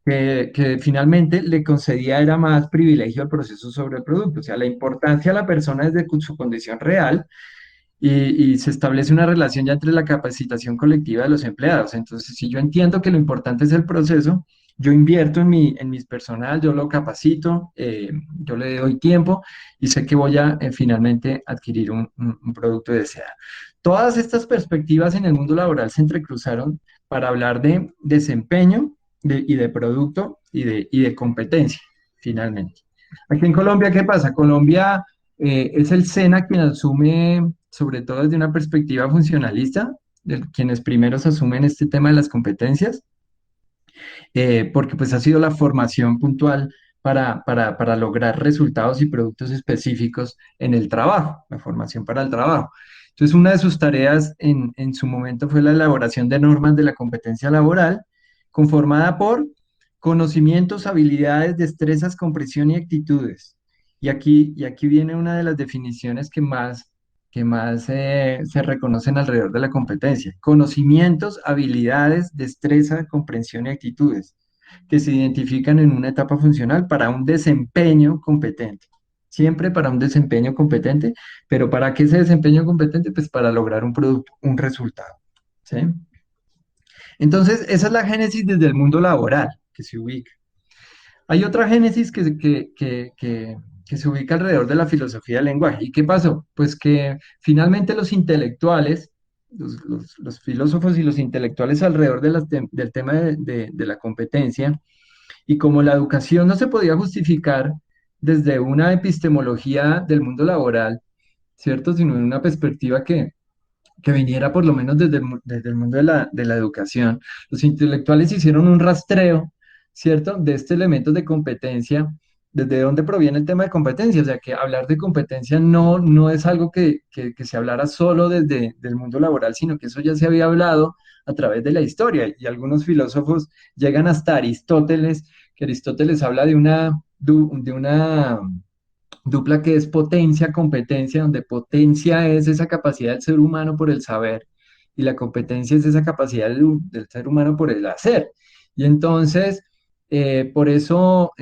que finalmente le concedía era más privilegio al proceso sobre el producto, o sea, la importancia a la persona desde su condición real, y se establece una relación ya entre la capacitación colectiva de los empleados. Entonces, si yo entiendo que lo importante es el proceso, yo invierto en mis personal, yo lo capacito, yo le doy tiempo y sé que voy a finalmente adquirir un producto deseado. Todas estas perspectivas en el mundo laboral se entrecruzaron para hablar de desempeño y de producto y de competencia, finalmente. Aquí en Colombia, ¿qué pasa? Colombia es el SENA quien asume, sobre todo desde una perspectiva funcionalista, de quienes primeros asumen este tema de las competencias, porque pues ha sido la formación puntual para lograr resultados y productos específicos en el trabajo, la formación para el trabajo. Entonces, una de sus tareas en su momento fue la elaboración de normas de la competencia laboral, conformada por conocimientos, habilidades, destrezas, comprensión y actitudes. Y aquí viene una de las definiciones que más se reconocen alrededor de la competencia. Conocimientos, habilidades, destreza, comprensión y actitudes que se identifican en una etapa funcional para un desempeño competente. Siempre para un desempeño competente, pero ¿para qué ese desempeño competente? Pues para lograr un producto, un resultado. ¿Sí? Entonces, esa es la génesis desde el mundo laboral que se ubica. Hay otra génesis que se ubica alrededor de la filosofía del lenguaje. ¿Y qué pasó? Pues que finalmente los intelectuales, los filósofos y los intelectuales alrededor del tema de la competencia, y como la educación no se podía justificar desde una epistemología del mundo laboral, ¿cierto? Sino en una perspectiva que viniera por lo menos desde el mundo de la educación. Los intelectuales hicieron un rastreo, ¿cierto?, de este elemento de competencia, desde dónde proviene el tema de competencia. O sea, que hablar de competencia no es algo que se hablara solo desde el mundo laboral, sino que eso ya se había hablado a través de la historia. Y algunos filósofos llegan hasta Aristóteles, que Aristóteles habla de una dupla que es potencia-competencia, donde potencia es esa capacidad del ser humano por el saber y la competencia es esa capacidad del ser humano por el hacer. Y entonces, por eso,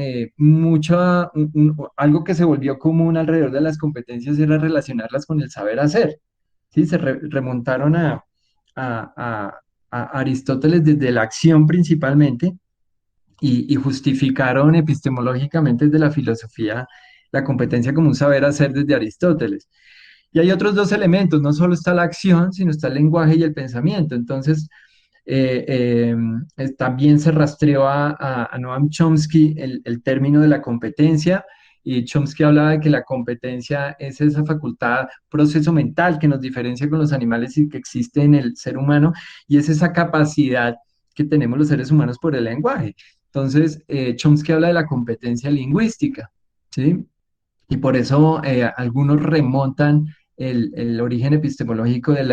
algo que se volvió común alrededor de las competencias era relacionarlas con el saber hacer. ¿Sí? Se remontaron a Aristóteles desde la acción principalmente y justificaron epistemológicamente desde la filosofía la competencia como un saber hacer desde Aristóteles. Y hay otros dos elementos, no solo está la acción, sino está el lenguaje y el pensamiento. Entonces, también se rastreó a Noam Chomsky el término de la competencia y Chomsky hablaba de que la competencia es esa facultad, proceso mental que nos diferencia con los animales y que existe en el ser humano, y es esa capacidad que tenemos los seres humanos por el lenguaje. Entonces, Chomsky habla de la competencia lingüística, ¿sí? Y por eso algunos remontan el origen epistemológico de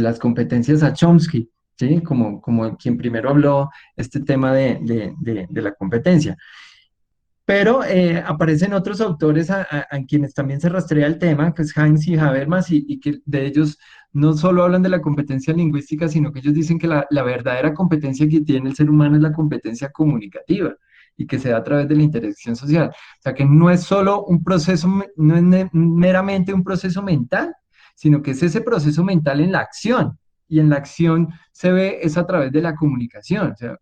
las competencias a Chomsky, ¿sí? Como quien primero habló este tema de la competencia. Pero aparecen otros autores a quienes también se rastrea el tema, que es Heinz y Habermas, y que de ellos no solo hablan de la competencia lingüística, sino que ellos dicen que la verdadera competencia que tiene el ser humano es la competencia comunicativa y que se da a través de la interacción social. O sea, que no es solo un proceso, no es meramente un proceso mental, sino que es ese proceso mental en la acción. Y en la acción se ve es a través de la comunicación, o sea,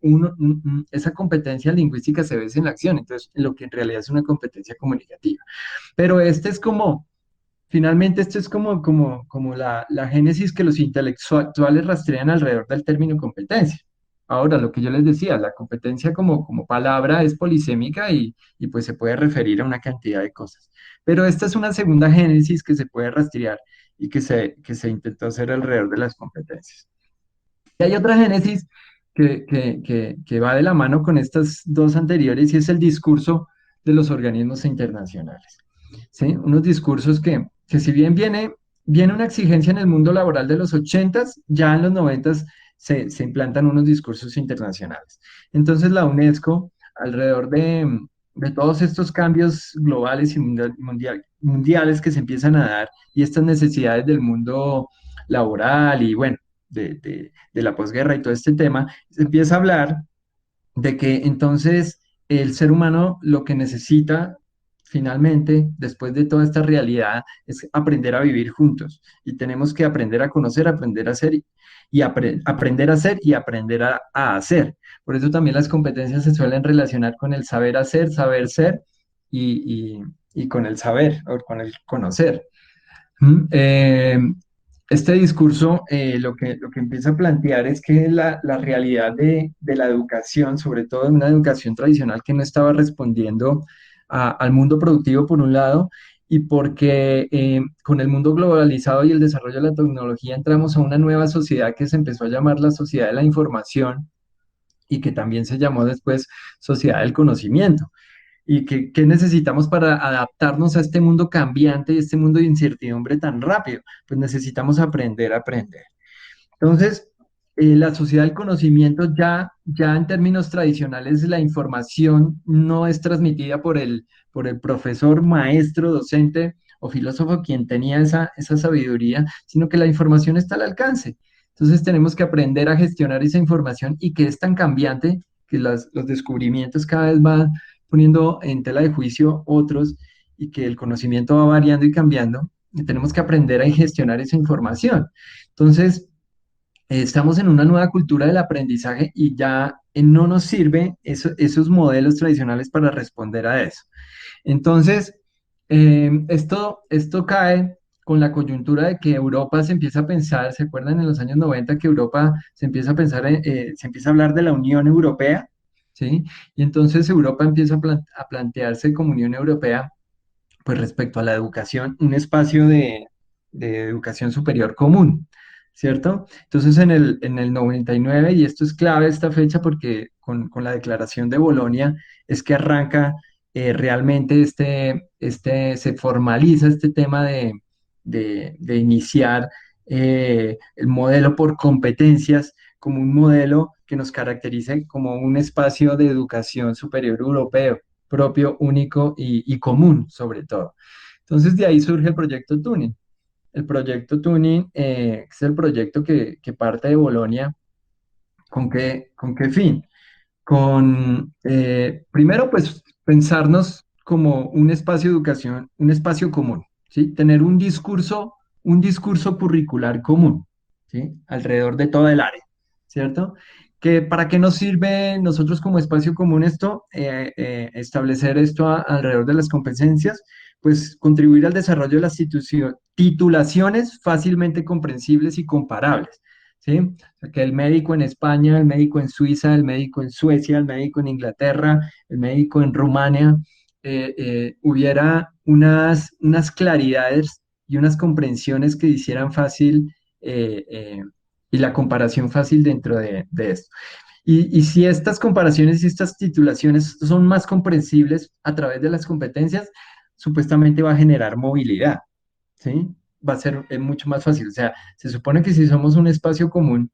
esa competencia lingüística se ve en la acción, entonces lo que en realidad es una competencia comunicativa. Pero este es como, finalmente esto es como la génesis que los intelectuales rastrean alrededor del término competencia. Ahora, lo que yo les decía, la competencia como palabra es polisémica y pues se puede referir a una cantidad de cosas. Pero esta es una segunda génesis que se puede rastrear y que se intentó hacer alrededor de las competencias. Y hay otra génesis que va de la mano con estas dos anteriores y es el discurso de los organismos internacionales. ¿Sí? Unos discursos que si bien viene una exigencia en el mundo laboral de los 80s, ya en los 90s se implantan unos discursos internacionales. Entonces la UNESCO, alrededor de todos estos cambios globales y mundiales que se empiezan a dar y estas necesidades del mundo laboral y bueno, de la posguerra y todo este tema, se empieza a hablar de que entonces el ser humano lo que necesita finalmente, después de toda esta realidad, es aprender a vivir juntos y tenemos que aprender a conocer, aprender a hacer y aprender a hacer y aprender a hacer. Por eso también las competencias se suelen relacionar con el saber hacer, saber ser y con el saber o con el conocer. Este discurso lo que empieza a plantear es que la realidad de la educación, sobre todo en una educación tradicional que no estaba respondiendo al mundo productivo por un lado, y porque con el mundo globalizado y el desarrollo de la tecnología entramos a una nueva sociedad que se empezó a llamar la sociedad de la información y que también se llamó después sociedad del conocimiento. ¿Y qué necesitamos para adaptarnos a este mundo cambiante y este mundo de incertidumbre tan rápido? Pues necesitamos aprender a aprender. Entonces, la sociedad del conocimiento ya en términos tradicionales, la información no es transmitida por el profesor, maestro, docente o filósofo quien tenía esa sabiduría, sino que la información está al alcance. Entonces tenemos que aprender a gestionar esa información y que es tan cambiante que los descubrimientos cada vez van poniendo en tela de juicio otros y que el conocimiento va variando y cambiando, y tenemos que aprender a gestionar esa información. Entonces, estamos en una nueva cultura del aprendizaje y ya no nos sirve esos modelos tradicionales para responder a eso. Entonces, esto cae con la coyuntura de que Europa se empieza a pensar, ¿se acuerdan en los años 90 que Europa se empieza a pensar, se empieza a hablar de la Unión Europea? ¿Sí? Y entonces Europa empieza a plantearse como Unión Europea, pues respecto a la educación, un espacio de educación superior común, ¿cierto? Entonces en el 99, y esto es clave esta fecha porque con la declaración de Bolonia es que arranca realmente se formaliza este tema de iniciar el modelo por competencias como un modelo que nos caracterice como un espacio de educación superior europeo, propio, único y común, sobre todo. Entonces, de ahí surge el proyecto Tuning. El proyecto Tuning es el proyecto que parte de Bolonia. ¿Con qué fin? Primero, pues, pensarnos como un espacio de educación, un espacio común, ¿sí? Tener un discurso curricular común, ¿sí? Alrededor de toda el área, ¿cierto? ¿Para qué nos sirve nosotros como espacio común esto? Establecer esto alrededor de las competencias, pues contribuir al desarrollo de las titulaciones fácilmente comprensibles y comparables, ¿sí? O sea, que el médico en España, el médico en Suiza, el médico en Suecia, el médico en Inglaterra, el médico en Rumania, hubiera unas claridades y unas comprensiones que hicieran fácil y la comparación fácil dentro de esto. Y si estas comparaciones y estas titulaciones son más comprensibles a través de las competencias, supuestamente va a generar movilidad, ¿sí? Va a ser mucho más fácil. O sea, se supone que si somos un espacio común,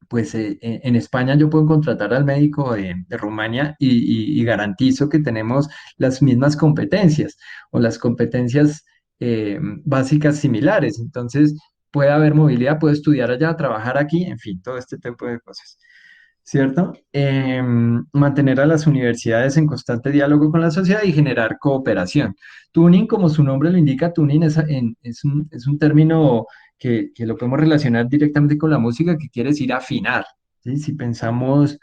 pues en España yo puedo contratar al médico de Rumania y garantizo que tenemos las mismas competencias o las competencias básicas similares. Entonces, puede haber movilidad, puedo estudiar allá, trabajar aquí, en fin, todo este tipo de cosas. ¿Cierto? Mantener a las universidades en constante diálogo con la sociedad y generar cooperación. Tuning, como su nombre lo indica, tuning es un término que lo podemos relacionar directamente con la música, que quiere decir afinar, ¿sí? Si pensamos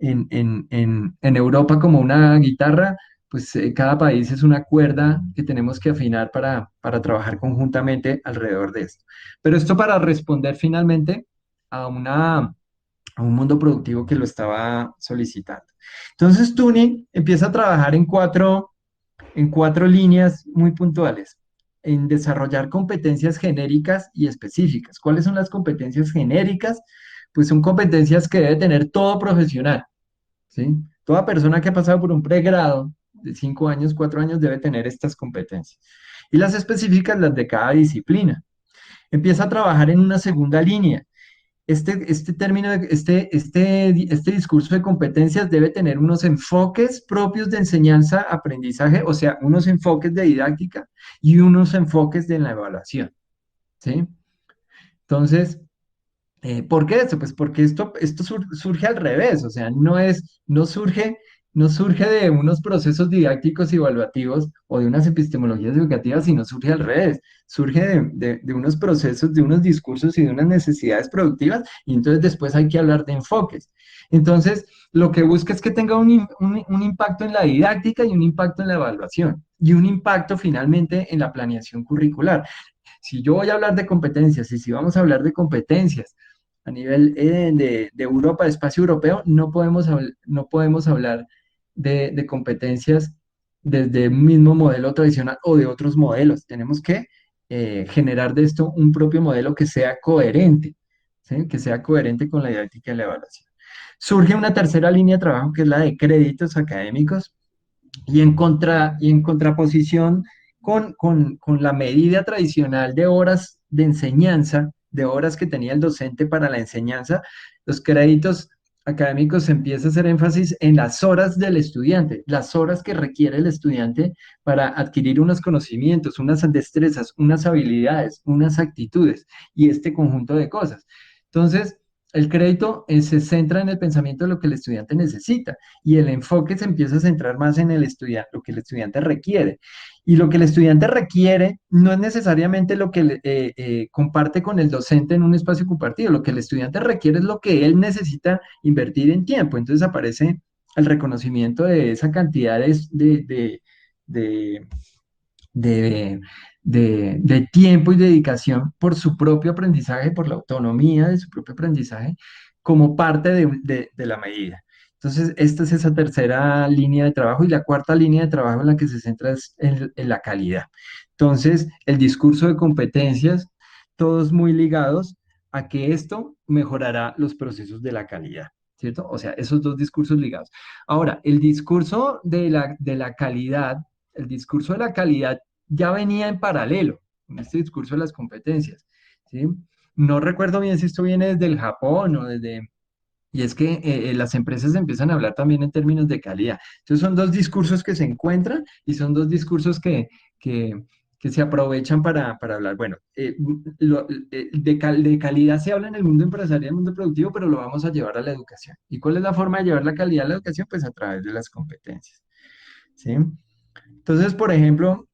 en Europa como una guitarra, pues cada país es una cuerda que tenemos que afinar para trabajar conjuntamente alrededor de esto. Pero esto para responder finalmente a un mundo productivo que lo estaba solicitando. Entonces, Tuning empieza a trabajar en cuatro líneas muy puntuales, en desarrollar competencias genéricas y específicas. ¿Cuáles son las competencias genéricas? Pues son competencias que debe tener todo profesional, ¿sí? Toda persona que ha pasado por un pregrado de 5 años, 4 años, debe tener estas competencias. Y las específicas, las de cada disciplina. Empieza a trabajar en una segunda línea. Este término, este discurso de competencias debe tener unos enfoques propios de enseñanza, aprendizaje, o sea, unos enfoques de didáctica y unos enfoques de la evaluación, ¿sí? Entonces, ¿por qué esto? Pues porque esto surge al revés, o sea, no surge de unos procesos didácticos y evaluativos o de unas epistemologías educativas, sino surge al revés, surge de unos procesos, de unos discursos y de unas necesidades productivas, y entonces después hay que hablar de enfoques. Entonces, lo que busca es que tenga un impacto en la didáctica y un impacto en la evaluación, y un impacto finalmente en la planeación curricular. Si yo voy a hablar de competencias y si vamos a hablar de competencias a nivel de Europa, de espacio europeo, no podemos hablar de competencias desde un mismo modelo tradicional o de otros modelos. Tenemos que generar de esto un propio modelo que sea coherente, ¿sí? Que sea coherente con la didáctica y la evaluación. Surge una tercera línea de trabajo que es la de créditos académicos y en contraposición con la medida tradicional de horas de enseñanza, de horas que tenía el docente para la enseñanza, los créditos académicos empieza a hacer énfasis en las horas del estudiante, las horas que requiere el estudiante para adquirir unos conocimientos, unas destrezas, unas habilidades, unas actitudes y este conjunto de cosas. Entonces, el crédito se centra en el pensamiento de lo que el estudiante necesita y el enfoque se empieza a centrar más en el estudiante, lo que el estudiante requiere. Y lo que el estudiante requiere no es necesariamente lo que comparte con el docente en un espacio compartido. Lo que el estudiante requiere es lo que él necesita invertir en tiempo. Entonces aparece el reconocimiento de esa cantidad de, de tiempo y dedicación por su propio aprendizaje, por la autonomía de su propio aprendizaje, como parte de la medida. Entonces, esta es esa tercera línea de trabajo y la cuarta línea de trabajo en la que se centra es en la calidad. Entonces, el discurso de competencias, todos muy ligados a que esto mejorará los procesos de la calidad, ¿cierto? O sea, esos dos discursos ligados. Ahora, el discurso de la calidad, el discurso de la calidad ya venía en paralelo con este discurso de las competencias, ¿sí? No recuerdo bien si esto viene desde el Japón o desde... Y es que las empresas empiezan a hablar también en términos de calidad. Entonces son dos discursos que se encuentran y son dos discursos que se aprovechan para hablar. Bueno, de calidad se habla en el mundo empresarial, en el mundo productivo, pero lo vamos a llevar a la educación. ¿Y cuál es la forma de llevar la calidad a la educación? Pues a través de las competencias, ¿sí? Entonces, por ejemplo,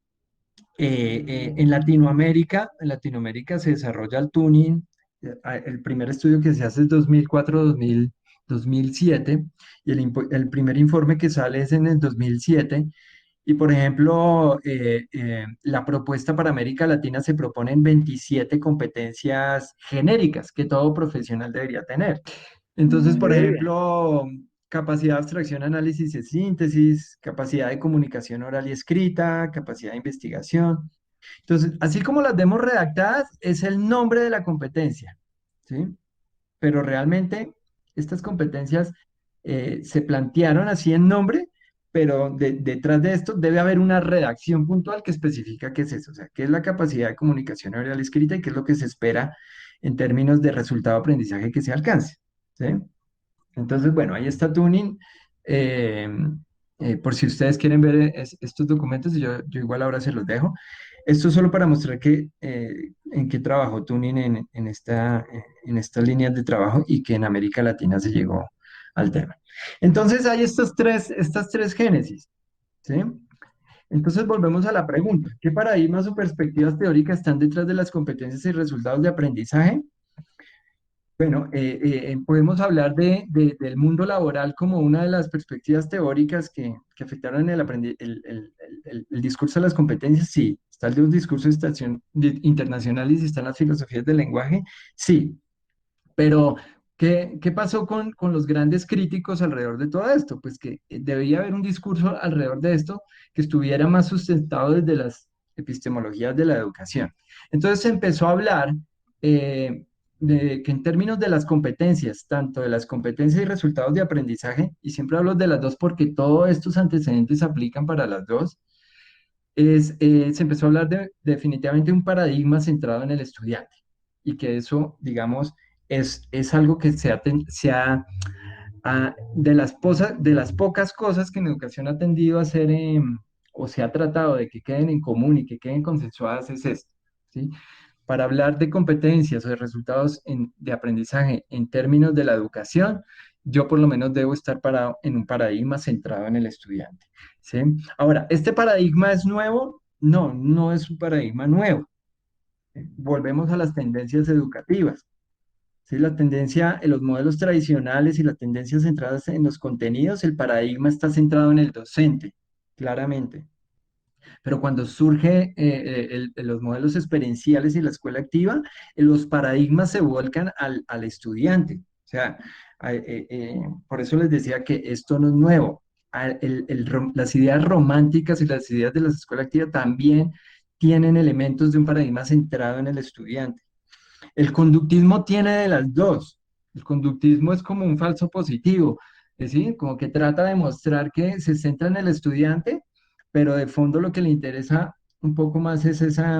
en Latinoamérica se desarrolla el tuning. El primer estudio que se hace es 2004-2007 y el primer informe que sale es en el 2007. Y por ejemplo, la propuesta para América Latina se proponen 27 competencias genéricas que todo profesional debería tener. Entonces, por ejemplo, capacidad de abstracción, análisis y síntesis, capacidad de comunicación oral y escrita, capacidad de investigación. Entonces, así como las vemos redactadas, es el nombre de la competencia, ¿sí? Pero realmente estas competencias se plantearon así en nombre, pero detrás de esto debe haber una redacción puntual que especifica qué es eso, o sea, qué es la capacidad de comunicación oral y escrita y qué es lo que se espera en términos de resultado de aprendizaje que se alcance, ¿sí? Entonces, bueno, ahí está Tuning. eh, por si ustedes quieren ver estos documentos, yo igual ahora se los dejo. Esto es solo para mostrar en qué trabajó Tuning en estas líneas de trabajo y que en América Latina se llegó al tema. Entonces, hay estas tres génesis, ¿sí? Entonces, volvemos a la pregunta. ¿Qué paradigmas o perspectivas teóricas están detrás de las competencias y resultados de aprendizaje? Bueno, podemos hablar del mundo laboral como una de las perspectivas teóricas que afectaron el discurso de las competencias. Sí, están los discursos internacionales y están las filosofías del lenguaje. Sí, pero ¿qué pasó con los grandes críticos alrededor de todo esto? Pues que debía haber un discurso alrededor de esto que estuviera más sustentado desde las epistemologías de la educación. Entonces se empezó a hablar de que en términos de las competencias, tanto de las competencias y resultados de aprendizaje, y siempre hablo de las dos porque todos estos antecedentes se aplican para las dos, se empezó a hablar de definitivamente un paradigma centrado en el estudiante y que eso, digamos, es algo que de las pocas cosas que en educación ha tendido a hacer o se ha tratado de que queden en común y que queden consensuadas es esto, ¿sí? Para hablar de competencias o de resultados de aprendizaje en términos de la educación, yo por lo menos debo estar parado en un paradigma centrado en el estudiante, ¿sí? Ahora, ¿este paradigma es nuevo? No, no es un paradigma nuevo. Volvemos a las tendencias educativas. ¿Sí? La tendencia en los modelos tradicionales y las tendencias centradas en los contenidos, el paradigma está centrado en el docente, claramente. Pero cuando surge los modelos experienciales y la escuela activa, los paradigmas se vuelcan al estudiante. O sea, por eso les decía que esto no es nuevo. Las ideas románticas y las ideas de la escuela activa también tienen elementos de un paradigma centrado en el estudiante. El conductismo tiene de las dos. El conductismo es como un falso positivo, es decir, como que trata de mostrar que se centra en el estudiante, pero de fondo lo que le interesa un poco más es ese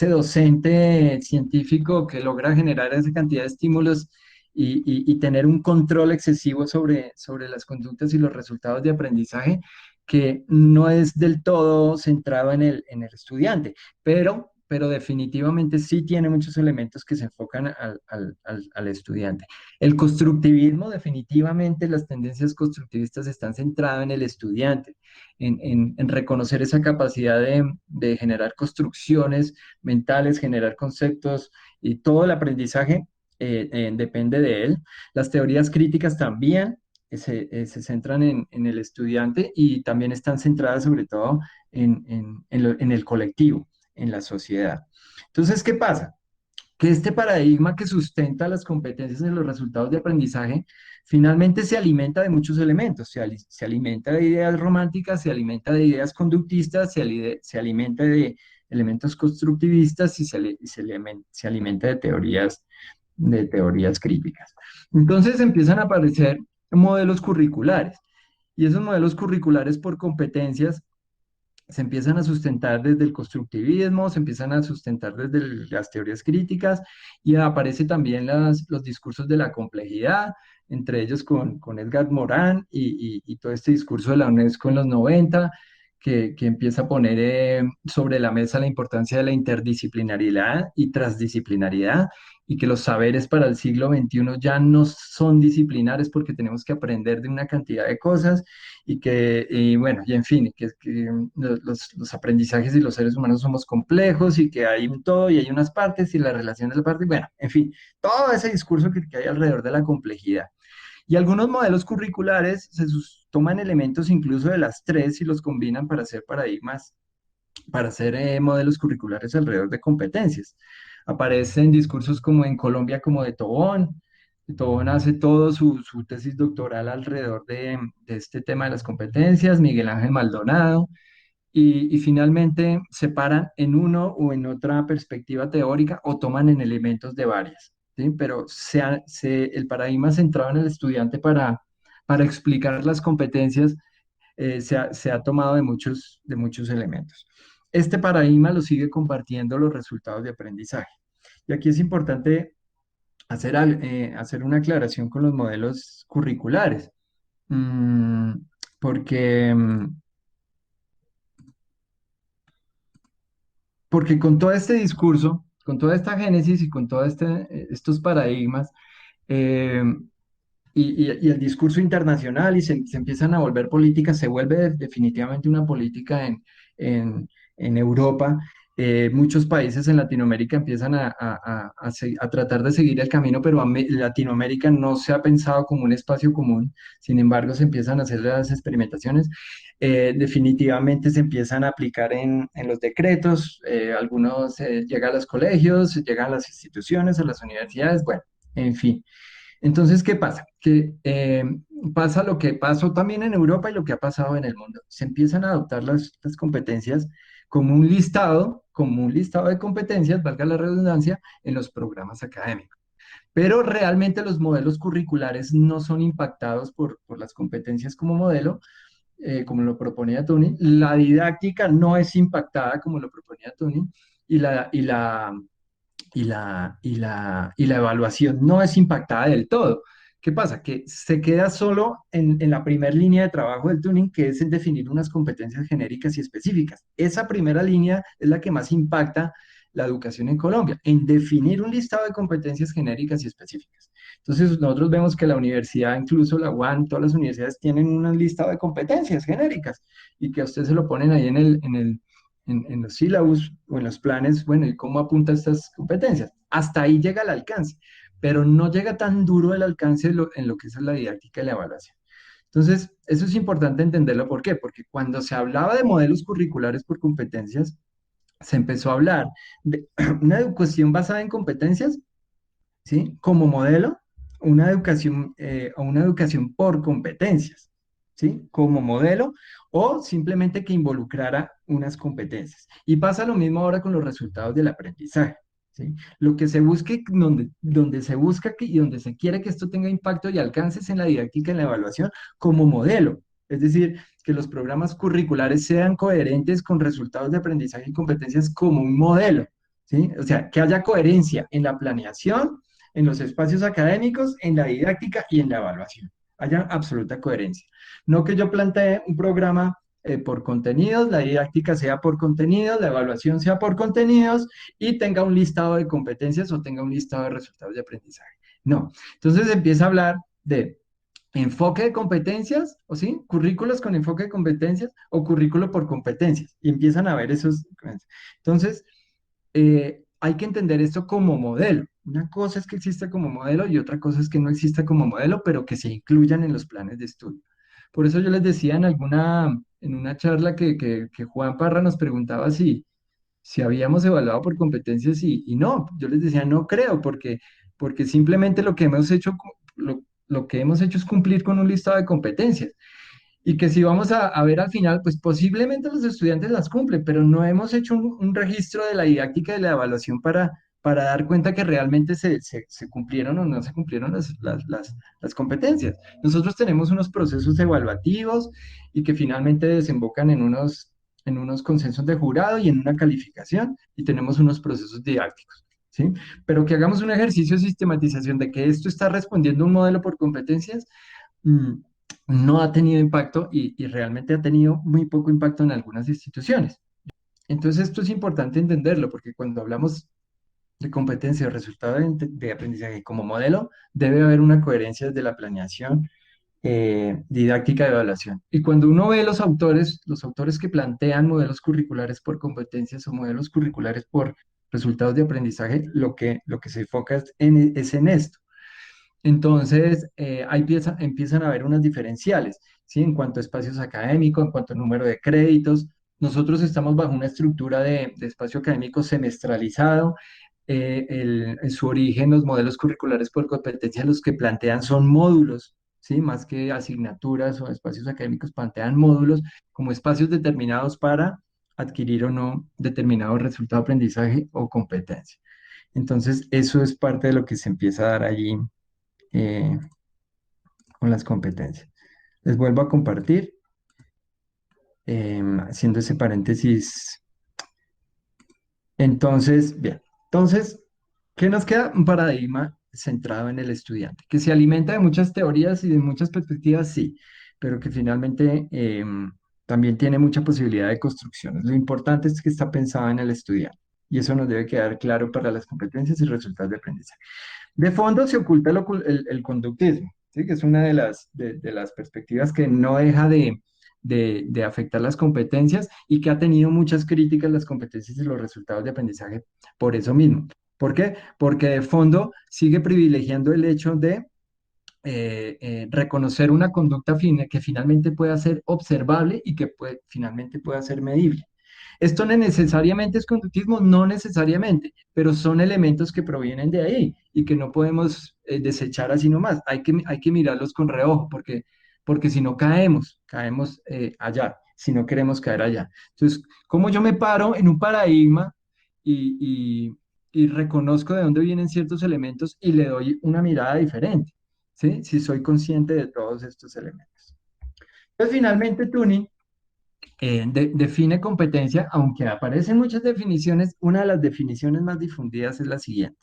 docente científico que logra generar esa cantidad de estímulos y tener un control excesivo sobre las conductas y los resultados de aprendizaje que no es del todo centrado en el estudiante, pero definitivamente sí tiene muchos elementos que se enfocan al estudiante. El constructivismo, definitivamente las tendencias constructivistas están centradas en el estudiante, en reconocer esa capacidad de generar construcciones mentales, generar conceptos y todo el aprendizaje depende de él. Las teorías críticas también se centran en el estudiante y también están centradas sobre todo en el colectivo, en la sociedad. Entonces, ¿qué pasa? Que este paradigma que sustenta las competencias en los resultados de aprendizaje finalmente se alimenta de muchos elementos, se alimenta de ideas románticas, se alimenta de ideas conductistas, se alimenta de elementos constructivistas y se alimenta de teorías críticas. Entonces empiezan a aparecer modelos curriculares y esos modelos curriculares por competencias se empiezan a sustentar desde el constructivismo, se empiezan a sustentar desde las teorías críticas y aparece también los discursos de la complejidad, entre ellos con Edgar Morin y todo este discurso de la UNESCO en los 90, que empieza a poner sobre la mesa la importancia de la interdisciplinariedad y transdisciplinariedad y que los saberes para el siglo XXI ya no son disciplinares porque tenemos que aprender de una cantidad de cosas y bueno, y en fin, que los aprendizajes y los seres humanos somos complejos y que hay un todo y hay unas partes y la relación de las partes, bueno, en fin, todo ese discurso que hay alrededor de la complejidad. Y algunos modelos curriculares toman elementos incluso de las tres y los combinan para hacer paradigmas, para hacer modelos curriculares alrededor de competencias. Aparecen discursos como en Colombia, como de Tobón, Tobón hace todo su tesis doctoral alrededor de este tema de las competencias, Miguel Ángel Maldonado, y finalmente se paran en uno o en otra perspectiva teórica o toman en elementos de varias, ¿sí? Pero el paradigma centrado en el estudiante para explicar las competencias se ha tomado de muchos elementos. Este paradigma lo sigue compartiendo los resultados de aprendizaje. Y aquí es importante hacer una aclaración con los modelos curriculares, mm, porque, porque con todo este discurso, con toda esta génesis y con todos estos paradigmas, eh, y el discurso internacional y se empiezan a volver políticas, se vuelve definitivamente una política en Europa. Muchos países en Latinoamérica empiezan a tratar de seguir el camino, pero Latinoamérica no se ha pensado como un espacio común. Sin embargo, se empiezan a hacer las experimentaciones. Definitivamente se empiezan a aplicar en los decretos. Algunos llegan a los colegios, llegan a las instituciones, a las universidades, bueno, en fin. Entonces, ¿qué pasa? Que pasa lo que pasó también en Europa y lo que ha pasado en el mundo. Se empiezan a adoptar las competencias como un listado de competencias, valga la redundancia, en los programas académicos. Pero realmente los modelos curriculares no son impactados por las competencias como modelo, como lo proponía Turing. La didáctica no es impactada como lo proponía Turing y la evaluación no es impactada del todo. ¿Qué pasa? Que se queda solo en la primera línea de trabajo del tuning, que es en definir unas competencias genéricas y específicas. Esa primera línea es la que más impacta la educación en Colombia, en definir un listado de competencias genéricas y específicas. Entonces, nosotros vemos que la universidad, incluso la UAN, todas las universidades tienen un listado de competencias genéricas y que a usted se lo ponen ahí en los sílabus o en los planes, bueno, ¿y cómo apunta estas competencias? Hasta ahí llega el alcance, pero no llega tan duro el alcance en lo que es la didáctica y la evaluación. Entonces, eso es importante entenderlo. ¿Por qué? Porque cuando se hablaba de modelos curriculares por competencias, se empezó a hablar de una educación basada en competencias, ¿sí? Como modelo, o una educación por competencias, ¿sí? Como modelo, o simplemente que involucrara unas competencias. Y pasa lo mismo ahora con los resultados del aprendizaje, ¿sí? Lo que se busque, donde se busca y donde se quiere que esto tenga impacto y alcances en la didáctica y en la evaluación como modelo. Es decir, que los programas curriculares sean coherentes con resultados de aprendizaje y competencias como un modelo, ¿sí? O sea, que haya coherencia en la planeación, en los espacios académicos, en la didáctica y en la evaluación. Haya absoluta coherencia. No que yo plantee un programa por contenidos, la didáctica sea por contenidos, la evaluación sea por contenidos y tenga un listado de competencias o tenga un listado de resultados de aprendizaje. No. Entonces se empieza a hablar de enfoque de competencias, ¿o sí? Currículos con enfoque de competencias o currículo por competencias. Y empiezan a ver esos. Entonces, hay que entender esto como modelo. Una cosa es que exista como modelo y otra cosa es que no exista como modelo, pero que se incluyan en los planes de estudio. Por eso yo les decía en una charla que Juan Parra nos preguntaba si habíamos evaluado por competencias y no, yo les decía no creo, porque simplemente lo que hemos hecho es cumplir con un listado de competencias. Y que si vamos a ver al final, pues posiblemente los estudiantes las cumplen, pero no hemos hecho un registro de la didáctica y de la evaluación para dar cuenta que realmente se cumplieron o no se cumplieron las competencias. Nosotros tenemos unos procesos evaluativos y que finalmente desembocan en unos consensos de jurado y en una calificación, y tenemos unos procesos didácticos, ¿sí? Pero que hagamos un ejercicio de sistematización de que esto está respondiendo a un modelo por competencias, no ha tenido impacto y realmente ha tenido muy poco impacto en algunas instituciones. Entonces esto es importante entenderlo porque cuando hablamos de competencia o resultado de aprendizaje como modelo, debe haber una coherencia desde la planeación, didáctica de evaluación. Y cuando uno ve los autores que plantean modelos curriculares por competencias o modelos curriculares por resultados de aprendizaje, lo que se enfoca es en esto. Entonces, ahí empiezan a haber unas diferenciales, ¿sí? En cuanto a espacios académicos, en cuanto a número de créditos. Nosotros estamos bajo una estructura de espacio académico semestralizado, en su origen, los modelos curriculares por competencia los que plantean son módulos, ¿sí? Más que asignaturas o espacios académicos, plantean módulos como espacios determinados para adquirir o no determinado resultado de aprendizaje o competencia. Entonces, eso es parte de lo que se empieza a dar allí eh, con las competencias. Les vuelvo a compartir, haciendo ese paréntesis. Entonces, bien, entonces, ¿qué nos queda? Un paradigma centrado en el estudiante, que se alimenta de muchas teorías y de muchas perspectivas, sí, pero que finalmente también tiene mucha posibilidad de construcciones. Lo importante es que está pensado en el estudiante y eso nos debe quedar claro para las competencias y resultados de aprendizaje. De fondo se oculta el conductismo, ¿sí? Que es una de las perspectivas que no deja de afectar las competencias y que ha tenido muchas críticas las competencias y los resultados de aprendizaje por eso mismo. ¿Por qué? Porque de fondo sigue privilegiando el hecho de reconocer una conducta que finalmente pueda ser observable y que finalmente pueda ser medible. Esto no necesariamente es conductismo, no necesariamente, pero son elementos que provienen de ahí y que no podemos desechar así nomás. Hay que mirarlos con reojo porque si no caemos allá, si no queremos caer allá. Entonces, ¿cómo yo me paro en un paradigma y reconozco de dónde vienen ciertos elementos y le doy una mirada diferente? ¿Sí? Si soy consciente de todos estos elementos. Entonces, finalmente, Tuning define competencia, aunque aparecen muchas definiciones, una de las definiciones más difundidas es la siguiente.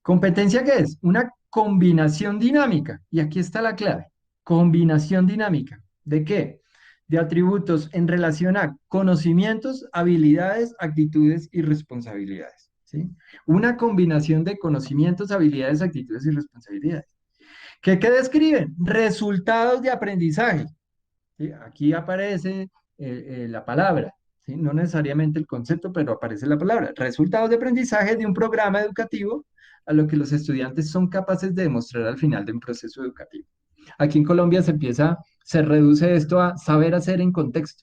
¿Competencia qué es? Una combinación dinámica, y aquí está la clave, combinación dinámica. ¿De qué? De atributos en relación a conocimientos, habilidades, actitudes y responsabilidades, ¿sí? Una combinación de conocimientos, habilidades, actitudes y responsabilidades. ¿Qué describen? Resultados de aprendizaje. ¿Sí? Aquí aparece la palabra, ¿sí? No necesariamente el concepto, pero aparece la palabra. Resultados de aprendizaje de un programa educativo a lo que los estudiantes son capaces de demostrar al final de un proceso educativo. Aquí en Colombia se reduce esto a saber hacer en contexto,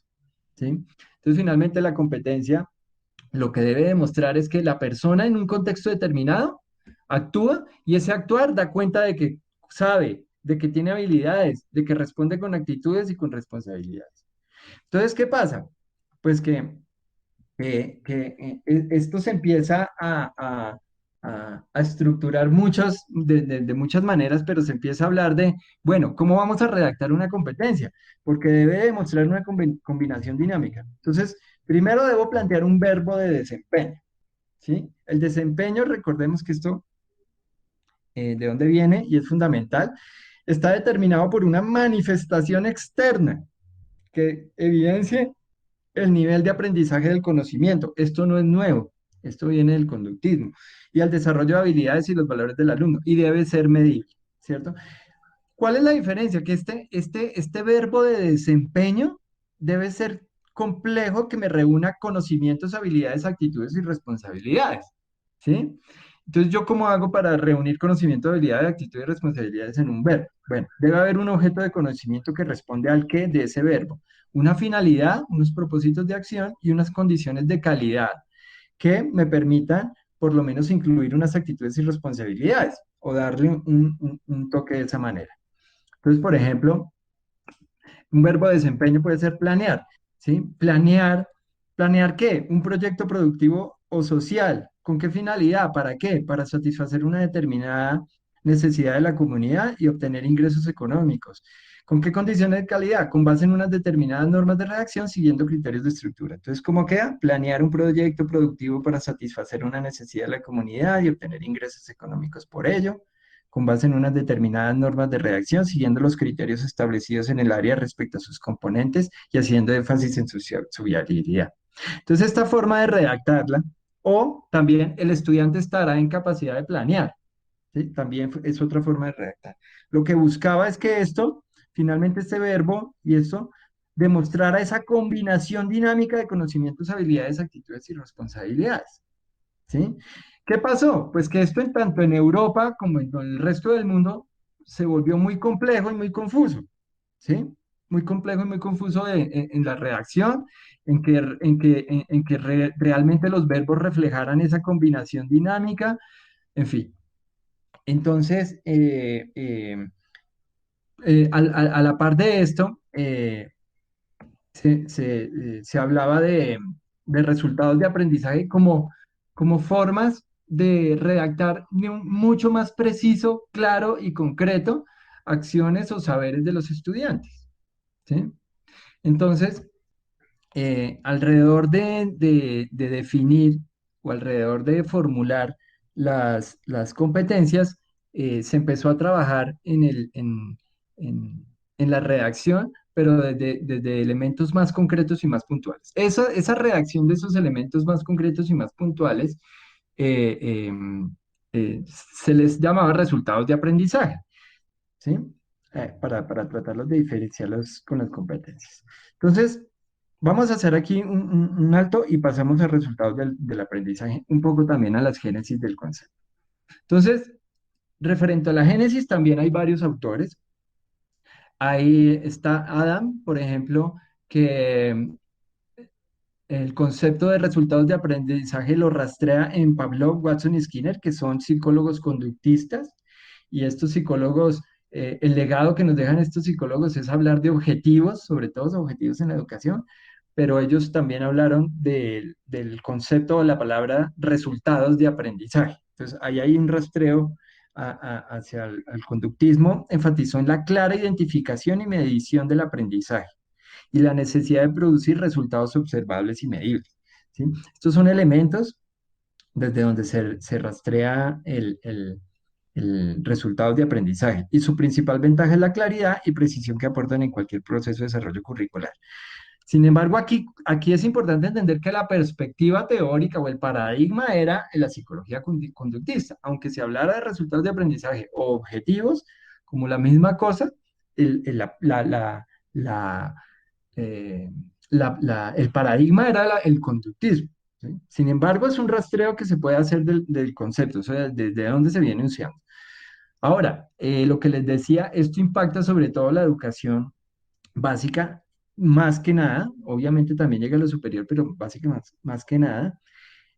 ¿sí? Entonces, finalmente, la competencia lo que debe demostrar es que la persona en un contexto determinado actúa y ese actuar da cuenta de que sabe, de que tiene habilidades, de que responde con actitudes y con responsabilidades. Entonces, ¿qué pasa? Pues que esto se empieza a estructurar de muchas maneras, pero se empieza a hablar de, bueno, ¿cómo vamos a redactar una competencia? Porque debe demostrar una combinación dinámica. Entonces, primero debo plantear un verbo de desempeño, ¿sí? El desempeño, recordemos que esto, ¿de dónde viene? Y es fundamental, está determinado por una manifestación externa que evidencie el nivel de aprendizaje del conocimiento. Esto no es nuevo, esto viene del conductismo y al desarrollo de habilidades y los valores del alumno y debe ser medible, ¿cierto? ¿Cuál es la diferencia? Que este verbo de desempeño debe ser complejo, que me reúna conocimientos, habilidades, actitudes y responsabilidades, ¿sí? Entonces, ¿yo cómo hago para reunir conocimiento, habilidades, actitudes y responsabilidades en un verbo? Bueno, debe haber un objeto de conocimiento que responde al qué de ese verbo, una finalidad, unos propósitos de acción y unas condiciones de calidad que me permitan por lo menos incluir unas actitudes y responsabilidades o darle un toque de esa manera. Entonces, por ejemplo, un verbo de desempeño puede ser planear, ¿sí? ¿Planear qué? Un proyecto productivo o social. ¿Con qué finalidad? ¿Para qué? Para satisfacer una determinada necesidad de la comunidad y obtener ingresos económicos. ¿Con qué condiciones de calidad? Con base en unas determinadas normas de redacción siguiendo criterios de estructura. Entonces, ¿cómo queda? Planear un proyecto productivo para satisfacer una necesidad de la comunidad y obtener ingresos económicos por ello, con base en unas determinadas normas de redacción, siguiendo los criterios establecidos en el área respecto a sus componentes y haciendo énfasis en su viabilidad. Entonces, esta forma de redactarla, o también el estudiante estará en capacidad de planear, ¿sí? También es otra forma de redactar. Lo que buscaba es que esto, finalmente este verbo y esto, demostrara esa combinación dinámica de conocimientos, habilidades, actitudes y responsabilidades, ¿sí? ¿Qué pasó? Pues que esto tanto en Europa como en el resto del mundo se volvió muy complejo y muy confuso, ¿sí? muy complejo y muy confuso en la redacción, en que realmente los verbos reflejaran esa combinación dinámica, en fin. Entonces, a la par de esto, se hablaba de resultados de aprendizaje como formas de redactar mucho más preciso, claro y concreto acciones o saberes de los estudiantes, ¿sí? Entonces, alrededor de definir o alrededor de formular las competencias, se empezó a trabajar en la redacción, pero desde elementos más concretos y más puntuales. Esa redacción de esos elementos más concretos y más puntuales se les llamaba resultados de aprendizaje, ¿sí? Para tratarlos de diferenciarlos con las competencias. Entonces, vamos a hacer aquí un alto y pasamos a resultados del aprendizaje, un poco también a las génesis del concepto. Entonces, referente a la génesis, también hay varios autores. Ahí está Adam, por ejemplo, que el concepto de resultados de aprendizaje lo rastrea en Pavlov, Watson y Skinner, que son psicólogos conductistas, y estos psicólogos, el legado que nos dejan estos psicólogos es hablar de objetivos, sobre todo objetivos en la educación, pero ellos también hablaron del concepto o la palabra resultados de aprendizaje. Entonces, ahí hay un rastreo hacia el conductismo, enfatizó en la clara identificación y medición del aprendizaje y la necesidad de producir resultados observables y medibles, ¿sí? Estos son elementos desde donde se rastrea el resultado de aprendizaje y su principal ventaja es la claridad y precisión que aportan en cualquier proceso de desarrollo curricular. Sin embargo, aquí es importante entender que la perspectiva teórica o el paradigma era en la psicología conductista. Aunque se hablara de resultados de aprendizaje o objetivos, como la misma cosa, la, eh, el paradigma era el conductismo, ¿sí? Sin embargo, es un rastreo que se puede hacer del concepto, o sea, desde dónde se viene enunciando. Ahora, lo que les decía, esto impacta sobre todo la educación básica, más que nada, obviamente también llega a lo superior, pero básica más que nada,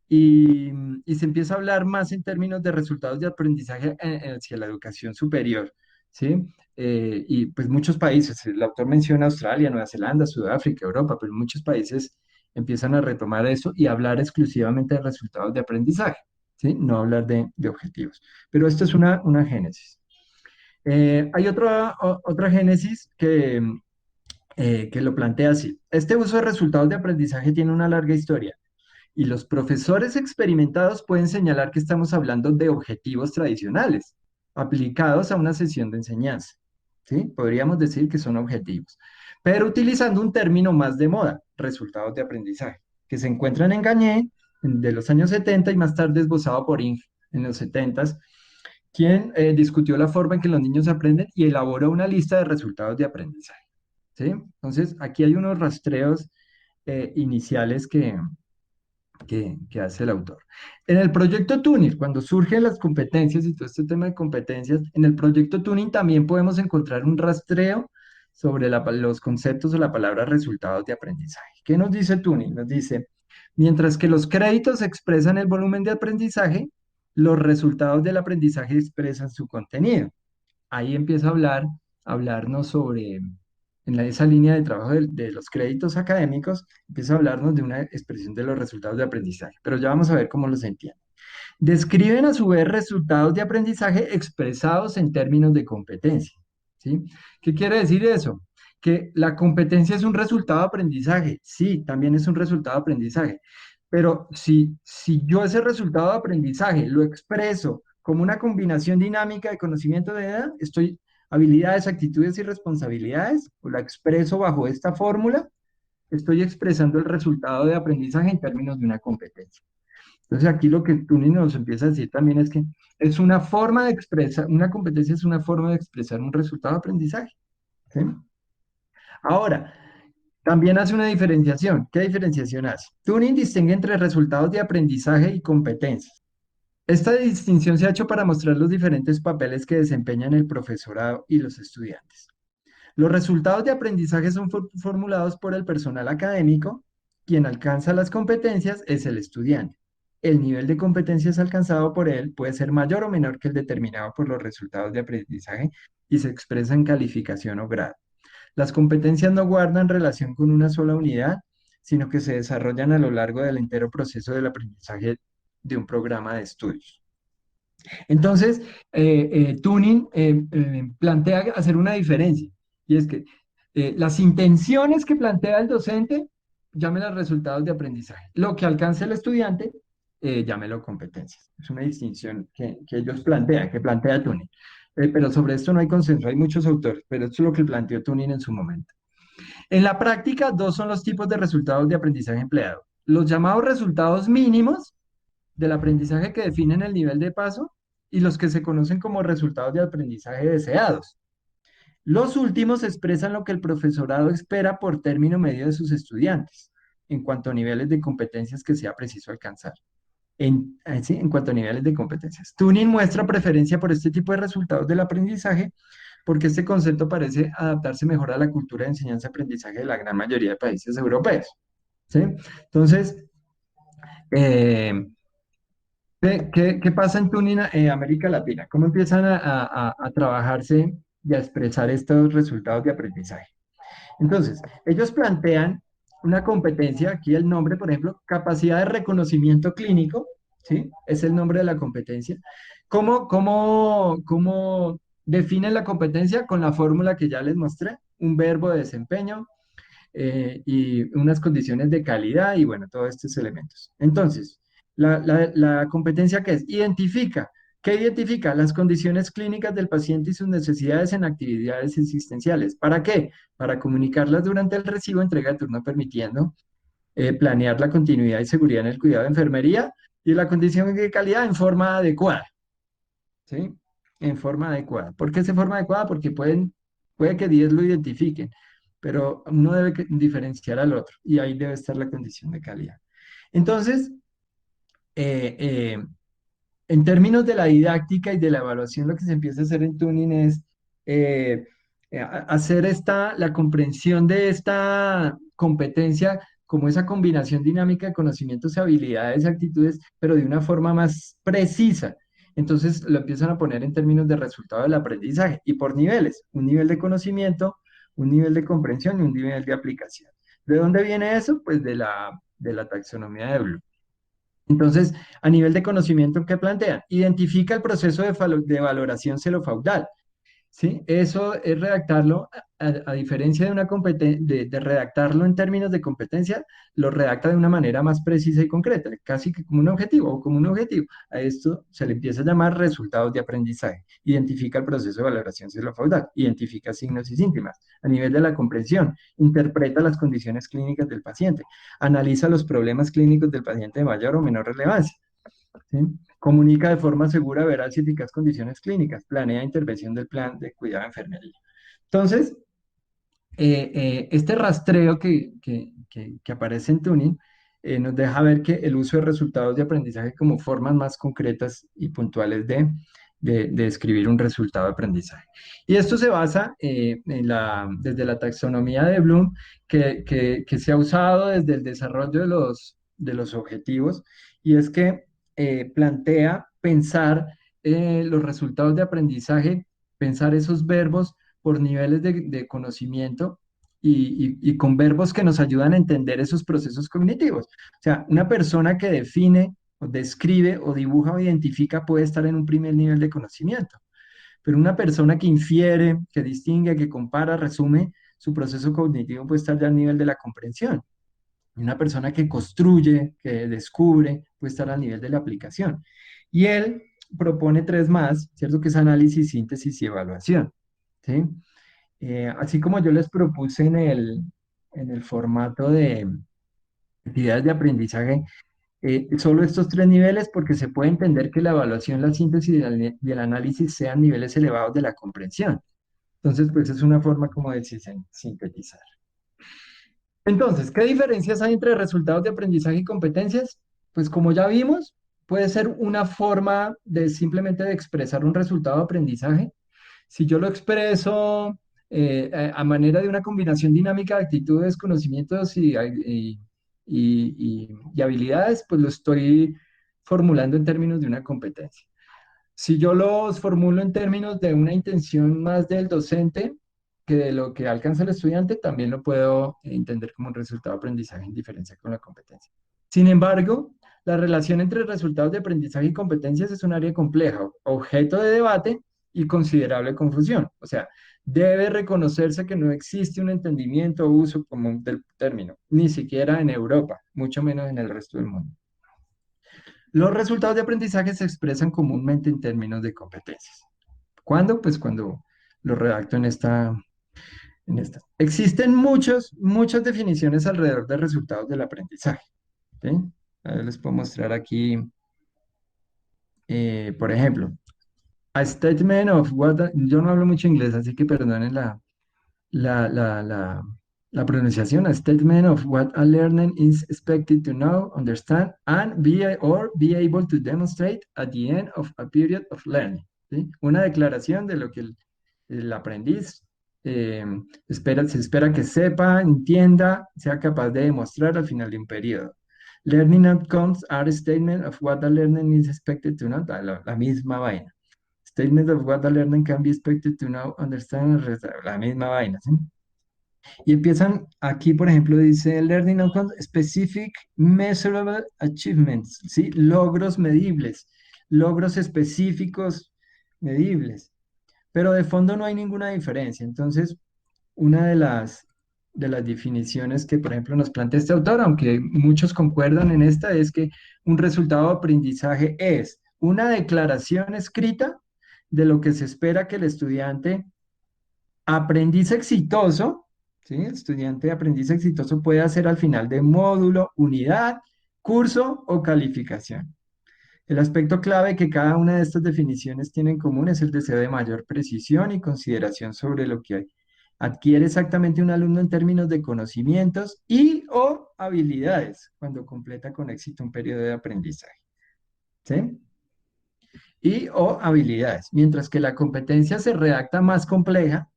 y, y se empieza a hablar más en términos de resultados de aprendizaje hacia la educación superior, ¿sí? Y pues muchos países, el autor menciona Australia, Nueva Zelanda, Sudáfrica, Europa, pero muchos países empiezan a retomar eso y hablar exclusivamente de resultados de aprendizaje, ¿sí? No hablar de objetivos. Pero esto es una génesis. Hay otra génesis que lo plantea así. Este uso de resultados de aprendizaje tiene una larga historia y los profesores experimentados pueden señalar que estamos hablando de objetivos tradicionales aplicados a una sesión de enseñanza, ¿sí? Podríamos decir que son objetivos, pero utilizando un término más de moda, resultados de aprendizaje, que se encuentran en Gagné de los años 70 y más tarde esbozado por Ing en los 70, quien discutió la forma en que los niños aprenden y elaboró una lista de resultados de aprendizaje, ¿sí? Entonces, aquí hay unos rastreos iniciales que hace el autor. En el proyecto Tuning, cuando surgen las competencias y todo este tema de competencias, en el proyecto Tuning también podemos encontrar un rastreo sobre los conceptos o la palabra resultados de aprendizaje. ¿Qué nos dice Tuning? Nos dice, mientras que los créditos expresan el volumen de aprendizaje, los resultados del aprendizaje expresan su contenido. Ahí empieza a hablarnos sobre esa línea de trabajo de los créditos académicos, empieza a hablarnos de una expresión de los resultados de aprendizaje, pero ya vamos a ver cómo los entiende. Describen a su vez resultados de aprendizaje expresados en términos de competencia, ¿sí? ¿Qué quiere decir eso? Que la competencia es un resultado de aprendizaje, sí, también es un resultado de aprendizaje, pero si yo ese resultado de aprendizaje lo expreso como una combinación dinámica de conocimiento de edad, habilidades, actitudes y responsabilidades, o la expreso bajo esta fórmula, estoy expresando el resultado de aprendizaje en términos de una competencia. Entonces aquí lo que Tuning nos empieza a decir también es que es una forma de expresar, una competencia es una forma de expresar un resultado de aprendizaje, ¿sí? Ahora, también hace una diferenciación. ¿Qué diferenciación hace? Tuning distingue entre resultados de aprendizaje y competencias. Esta distinción se ha hecho para mostrar los diferentes papeles que desempeñan el profesorado y los estudiantes. Los resultados de aprendizaje son formulados por el personal académico. Quien alcanza las competencias es el estudiante. El nivel de competencias alcanzado por él puede ser mayor o menor que el determinado por los resultados de aprendizaje y se expresa en calificación o grado. Las competencias no guardan relación con una sola unidad, sino que se desarrollan a lo largo del entero proceso del aprendizaje de un programa de estudios. Entonces, Tuning plantea hacer una diferencia, y es que las intenciones que plantea el docente, llámelas resultados de aprendizaje. Lo que alcance el estudiante, llámelo competencias. Es una distinción que ellos plantean, que plantea Tuning. Pero sobre esto no hay consenso, hay muchos autores, pero esto es lo que planteó Tuning en su momento. En la práctica, dos son los tipos de resultados de aprendizaje empleados. Los llamados resultados mínimos del aprendizaje que definen el nivel de paso y los que se conocen como resultados de aprendizaje deseados. Los últimos expresan lo que el profesorado espera por término medio de sus estudiantes, en cuanto a niveles de competencias que sea preciso alcanzar. En cuanto a niveles de competencias. Tuning muestra preferencia por este tipo de resultados del aprendizaje porque este concepto parece adaptarse mejor a la cultura de enseñanza-aprendizaje de la gran mayoría de países europeos. ¿Sí? Entonces, ¿qué pasa en Tuning América Latina? ¿Cómo empiezan a trabajarse y a expresar estos resultados de aprendizaje? Entonces, ellos plantean una competencia, aquí el nombre, por ejemplo, capacidad de reconocimiento clínico, ¿sí? Es el nombre de la competencia. ¿Cómo definen la competencia? Con la fórmula que ya les mostré, un verbo de desempeño y unas condiciones de calidad y bueno, todos estos elementos. Entonces, la competencia ¿qué es? ¿Qué identifica? Las condiciones clínicas del paciente y sus necesidades en actividades existenciales. ¿Para qué? Para comunicarlas durante el recibo, entrega de turno, permitiendo planear la continuidad y seguridad en el cuidado de enfermería y la condición de calidad en forma adecuada. ¿Sí? En forma adecuada. ¿Por qué es en forma adecuada? Porque puede que 10 lo identifiquen, pero uno debe diferenciar al otro y ahí debe estar la condición de calidad. Entonces, en términos de la didáctica y de la evaluación, lo que se empieza a hacer en Tuning es hacer la comprensión de esta competencia como esa combinación dinámica de conocimientos, habilidades, actitudes, pero de una forma más precisa. Entonces lo empiezan a poner en términos de resultado del aprendizaje y por niveles, un nivel de conocimiento, un nivel de comprensión y un nivel de aplicación. ¿De dónde viene eso? Pues de la taxonomía de Bloom. Entonces, a nivel de conocimiento, ¿qué plantean? Identifica el proceso de valoración celofaudal. ¿Sí? Eso es redactarlo, a diferencia de redactarlo en términos de competencia, lo redacta de una manera más precisa y concreta, casi que como un objetivo o como un objetivo. A esto se le empieza a llamar resultados de aprendizaje. Identifica el proceso de valoración celofaudal, identifica signos y síntomas. A nivel de la comprensión, interpreta las condiciones clínicas del paciente, analiza los problemas clínicos del paciente de mayor o menor relevancia. ¿Sí? Comunica de forma segura, veraz y eficaz condiciones clínicas, planea intervención del plan de cuidado de enfermería. Entonces, este rastreo que aparece en Tuning nos deja ver que el uso de resultados de aprendizaje como formas más concretas y puntuales de escribir un resultado de aprendizaje. Y esto se basa desde la taxonomía de Bloom, que se ha usado desde el desarrollo de los objetivos, y es que plantea pensar los resultados de aprendizaje, pensar esos verbos por niveles de conocimiento y con verbos que nos ayudan a entender esos procesos cognitivos. O sea, una persona que define o describe o dibuja o identifica puede estar en un primer nivel de conocimiento, pero una persona que infiere, que distingue, que compara, resume, su proceso cognitivo puede estar ya al nivel de la comprensión. Una persona que construye, que descubre, puede estar al nivel de la aplicación. Y él propone 3 más, ¿cierto? Que es análisis, síntesis y evaluación. ¿Sí? Así como yo les propuse en el formato de actividades de aprendizaje, solo estos 3 niveles, porque se puede entender que la evaluación, la síntesis y el análisis sean niveles elevados de la comprensión. Entonces, pues es una forma como de sintetizar. Entonces, ¿qué diferencias hay entre resultados de aprendizaje y competencias? Pues como ya vimos, puede ser una forma de simplemente de expresar un resultado de aprendizaje. Si yo lo expreso a manera de una combinación dinámica de actitudes, conocimientos y habilidades, pues lo estoy formulando en términos de una competencia. Si yo los formulo en términos de una intención más del docente que de lo que alcanza el estudiante, también lo puedo entender como un resultado de aprendizaje en diferencia con la competencia. Sin embargo, la relación entre resultados de aprendizaje y competencias es un área compleja, objeto de debate y considerable confusión. O sea, debe reconocerse que no existe un entendimiento o uso común del término, ni siquiera en Europa, mucho menos en el resto del mundo. Los resultados de aprendizaje se expresan comúnmente en términos de competencias. ¿Cuándo? Pues cuando lo redacto en esta. Existen muchas definiciones alrededor de resultados del aprendizaje. ¿Sí? A ver, les puedo mostrar aquí, por ejemplo, a statement of what, yo no hablo mucho inglés, así que perdonen la, la, la, la pronunciación, a statement of what a learner is expected to know, understand, and be able to demonstrate at the end of a period of learning. ¿Sí? Una declaración de lo que el aprendiz se espera que sepa, entienda, sea capaz de demostrar al final de un periodo. Learning outcomes are a statement of what the learner is expected to know, la misma vaina. Statement of what the learner can be expected to know, understand, la misma vaina, ¿sí? Y empiezan aquí, por ejemplo, dice Learning Outcomes, Specific Measurable Achievements, ¿sí? Logros medibles, logros específicos medibles. Pero de fondo no hay ninguna diferencia. Entonces, una de las definiciones que, por ejemplo, nos plantea este autor, aunque muchos concuerdan en esta, es que un resultado de aprendizaje es una declaración escrita de lo que se espera que el estudiante aprendiz exitoso, ¿sí? El estudiante aprendiz exitoso puede hacer al final de módulo, unidad, curso o calificación. El aspecto clave que cada una de estas definiciones tiene en común es el deseo de mayor precisión y consideración sobre lo que adquiere exactamente un alumno en términos de conocimientos y o habilidades cuando completa con éxito un periodo de aprendizaje. ¿Sí? Y o habilidades, mientras que la competencia se redacta más compleja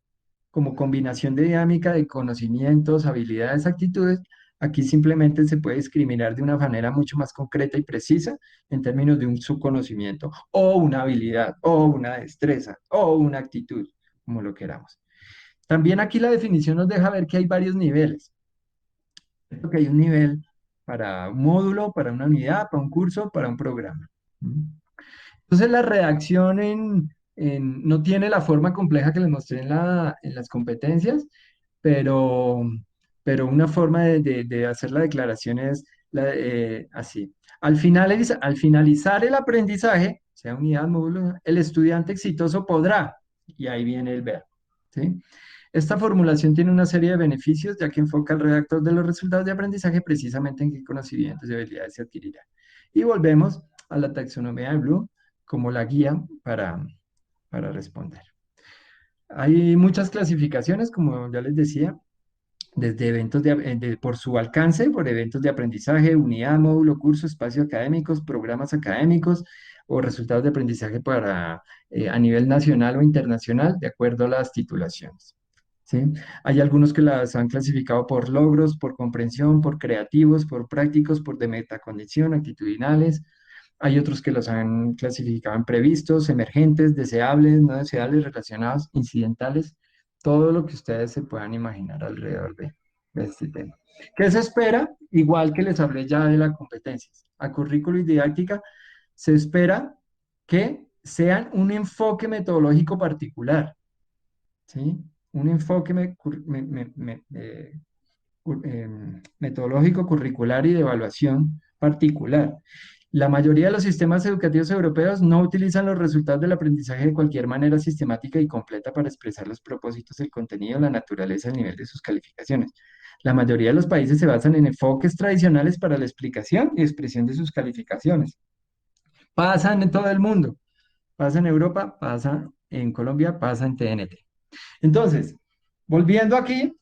como combinación de dinámica de conocimientos, habilidades, actitudes. Aquí simplemente se puede discriminar de una manera mucho más concreta y precisa en términos de un subconocimiento o una habilidad o una destreza o una actitud, como lo queramos. También aquí la definición nos deja ver que hay varios niveles. Que hay un nivel para un módulo, para una unidad, para un curso, para un programa. Entonces la redacción no tiene la forma compleja que les mostré en las competencias, pero, pero una forma de hacer la declaración es así. Al finalizar el aprendizaje, sea unidad, módulo, el estudiante exitoso podrá, y ahí viene el verbo, ¿sí? Esta formulación tiene una serie de beneficios, ya que enfoca al redactor de los resultados de aprendizaje precisamente en qué conocimientos y habilidades se adquirirán. Y volvemos a la taxonomía de Bloom como la guía para responder. Hay muchas clasificaciones, como ya les decía, desde eventos por su alcance, por eventos de aprendizaje, unidad, módulo, curso, espacios académicos, programas académicos o resultados de aprendizaje a nivel nacional o internacional, de acuerdo a las titulaciones. ¿Sí? Hay algunos que las han clasificado por logros, por comprensión, por creativos, por prácticos, por de metacondición, actitudinales. Hay otros que los han clasificado en previstos, emergentes, deseables, no deseables, relacionados, incidentales, todo lo que ustedes se puedan imaginar alrededor de este tema. ¿Qué se espera? Igual que les hablé ya de las competencias. A currículo y didáctica se espera que sean un enfoque metodológico particular, ¿sí? Un enfoque metodológico, curricular y de evaluación particular. La mayoría de los sistemas educativos europeos no utilizan los resultados del aprendizaje de cualquier manera sistemática y completa para expresar los propósitos, el contenido, la naturaleza, el nivel de sus calificaciones. La mayoría de los países se basan en enfoques tradicionales para la explicación y expresión de sus calificaciones. Pasan en todo el mundo. Pasa en Europa, pasa en Colombia, pasa en TNT. Entonces, volviendo aquí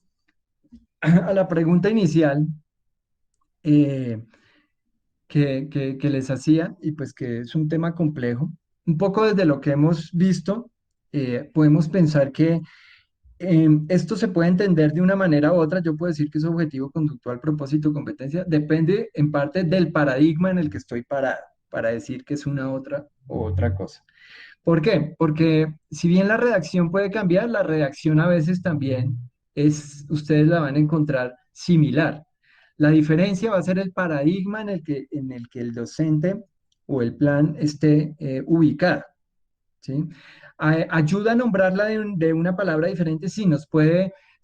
a la pregunta inicial que les hacía, y pues que es un tema complejo, un poco desde lo que hemos visto, podemos pensar que esto se puede entender de una manera u otra. Yo puedo decir que es objetivo conductual, propósito, competencia. Depende en parte del paradigma en el que estoy parado para decir que es una otra o otra cosa. ¿Por qué? Porque si bien la redacción puede cambiar, la redacción a veces también ustedes la van a encontrar similar. La diferencia va a ser el paradigma en el que el docente o el plan esté ubicado, ¿sí? Ayuda a nombrarla de una palabra diferente, sí,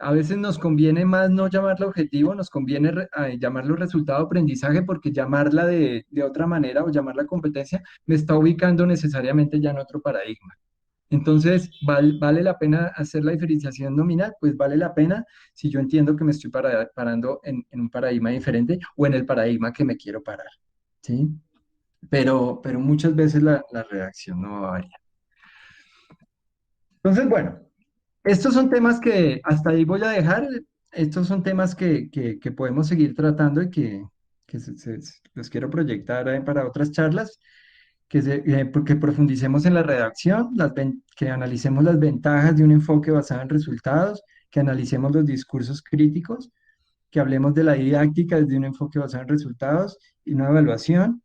a veces nos conviene más no llamarla objetivo, nos conviene llamarlo resultado de aprendizaje, porque llamarla de otra manera o llamarla competencia me está ubicando necesariamente ya en otro paradigma. Entonces, ¿vale la pena hacer la diferenciación nominal? Pues vale la pena si yo entiendo que me estoy parando en un paradigma diferente o en el paradigma que me quiero parar, ¿sí? Pero muchas veces la redacción no va a variar. Entonces, bueno, estos son temas que hasta ahí voy a dejar. Estos son temas que podemos seguir tratando y que los quiero proyectar para otras charlas, porque profundicemos en la redacción, que analicemos las ventajas de un enfoque basado en resultados, que analicemos los discursos críticos, que hablemos de la didáctica desde un enfoque basado en resultados y una evaluación,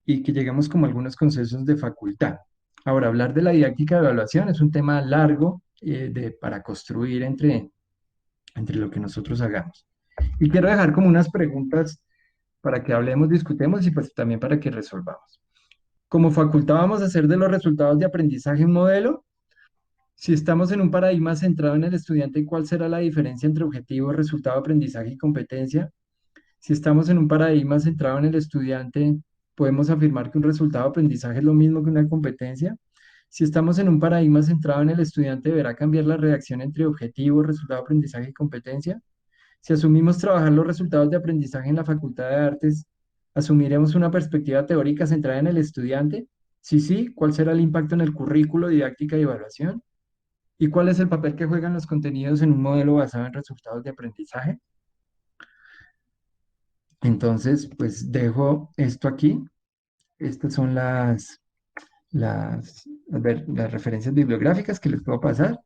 y que lleguemos como a algunos consensos de facultad. Ahora, hablar de la didáctica de evaluación es un tema largo para construir entre lo que nosotros hagamos. Y quiero dejar como unas preguntas para que hablemos, discutemos y pues también para que resolvamos. Como facultad vamos a hacer de los resultados de aprendizaje un modelo. Si estamos en un paradigma centrado en el estudiante, ¿cuál será la diferencia entre objetivo, resultado de aprendizaje y competencia? Si estamos en un paradigma centrado en el estudiante, ¿podemos afirmar que un resultado de aprendizaje es lo mismo que una competencia? Si estamos en un paradigma centrado en el estudiante, ¿deberá cambiar la reacción entre objetivo, resultado de aprendizaje y competencia? Si asumimos trabajar los resultados de aprendizaje en la Facultad de Artes, ¿asumiremos una perspectiva teórica centrada en el estudiante? Si sí, ¿cuál será el impacto en el currículo, didáctica y evaluación? ¿Y cuál es el papel que juegan los contenidos en un modelo basado en resultados de aprendizaje? Entonces, pues dejo esto aquí. Estas son las referencias bibliográficas que les puedo pasar.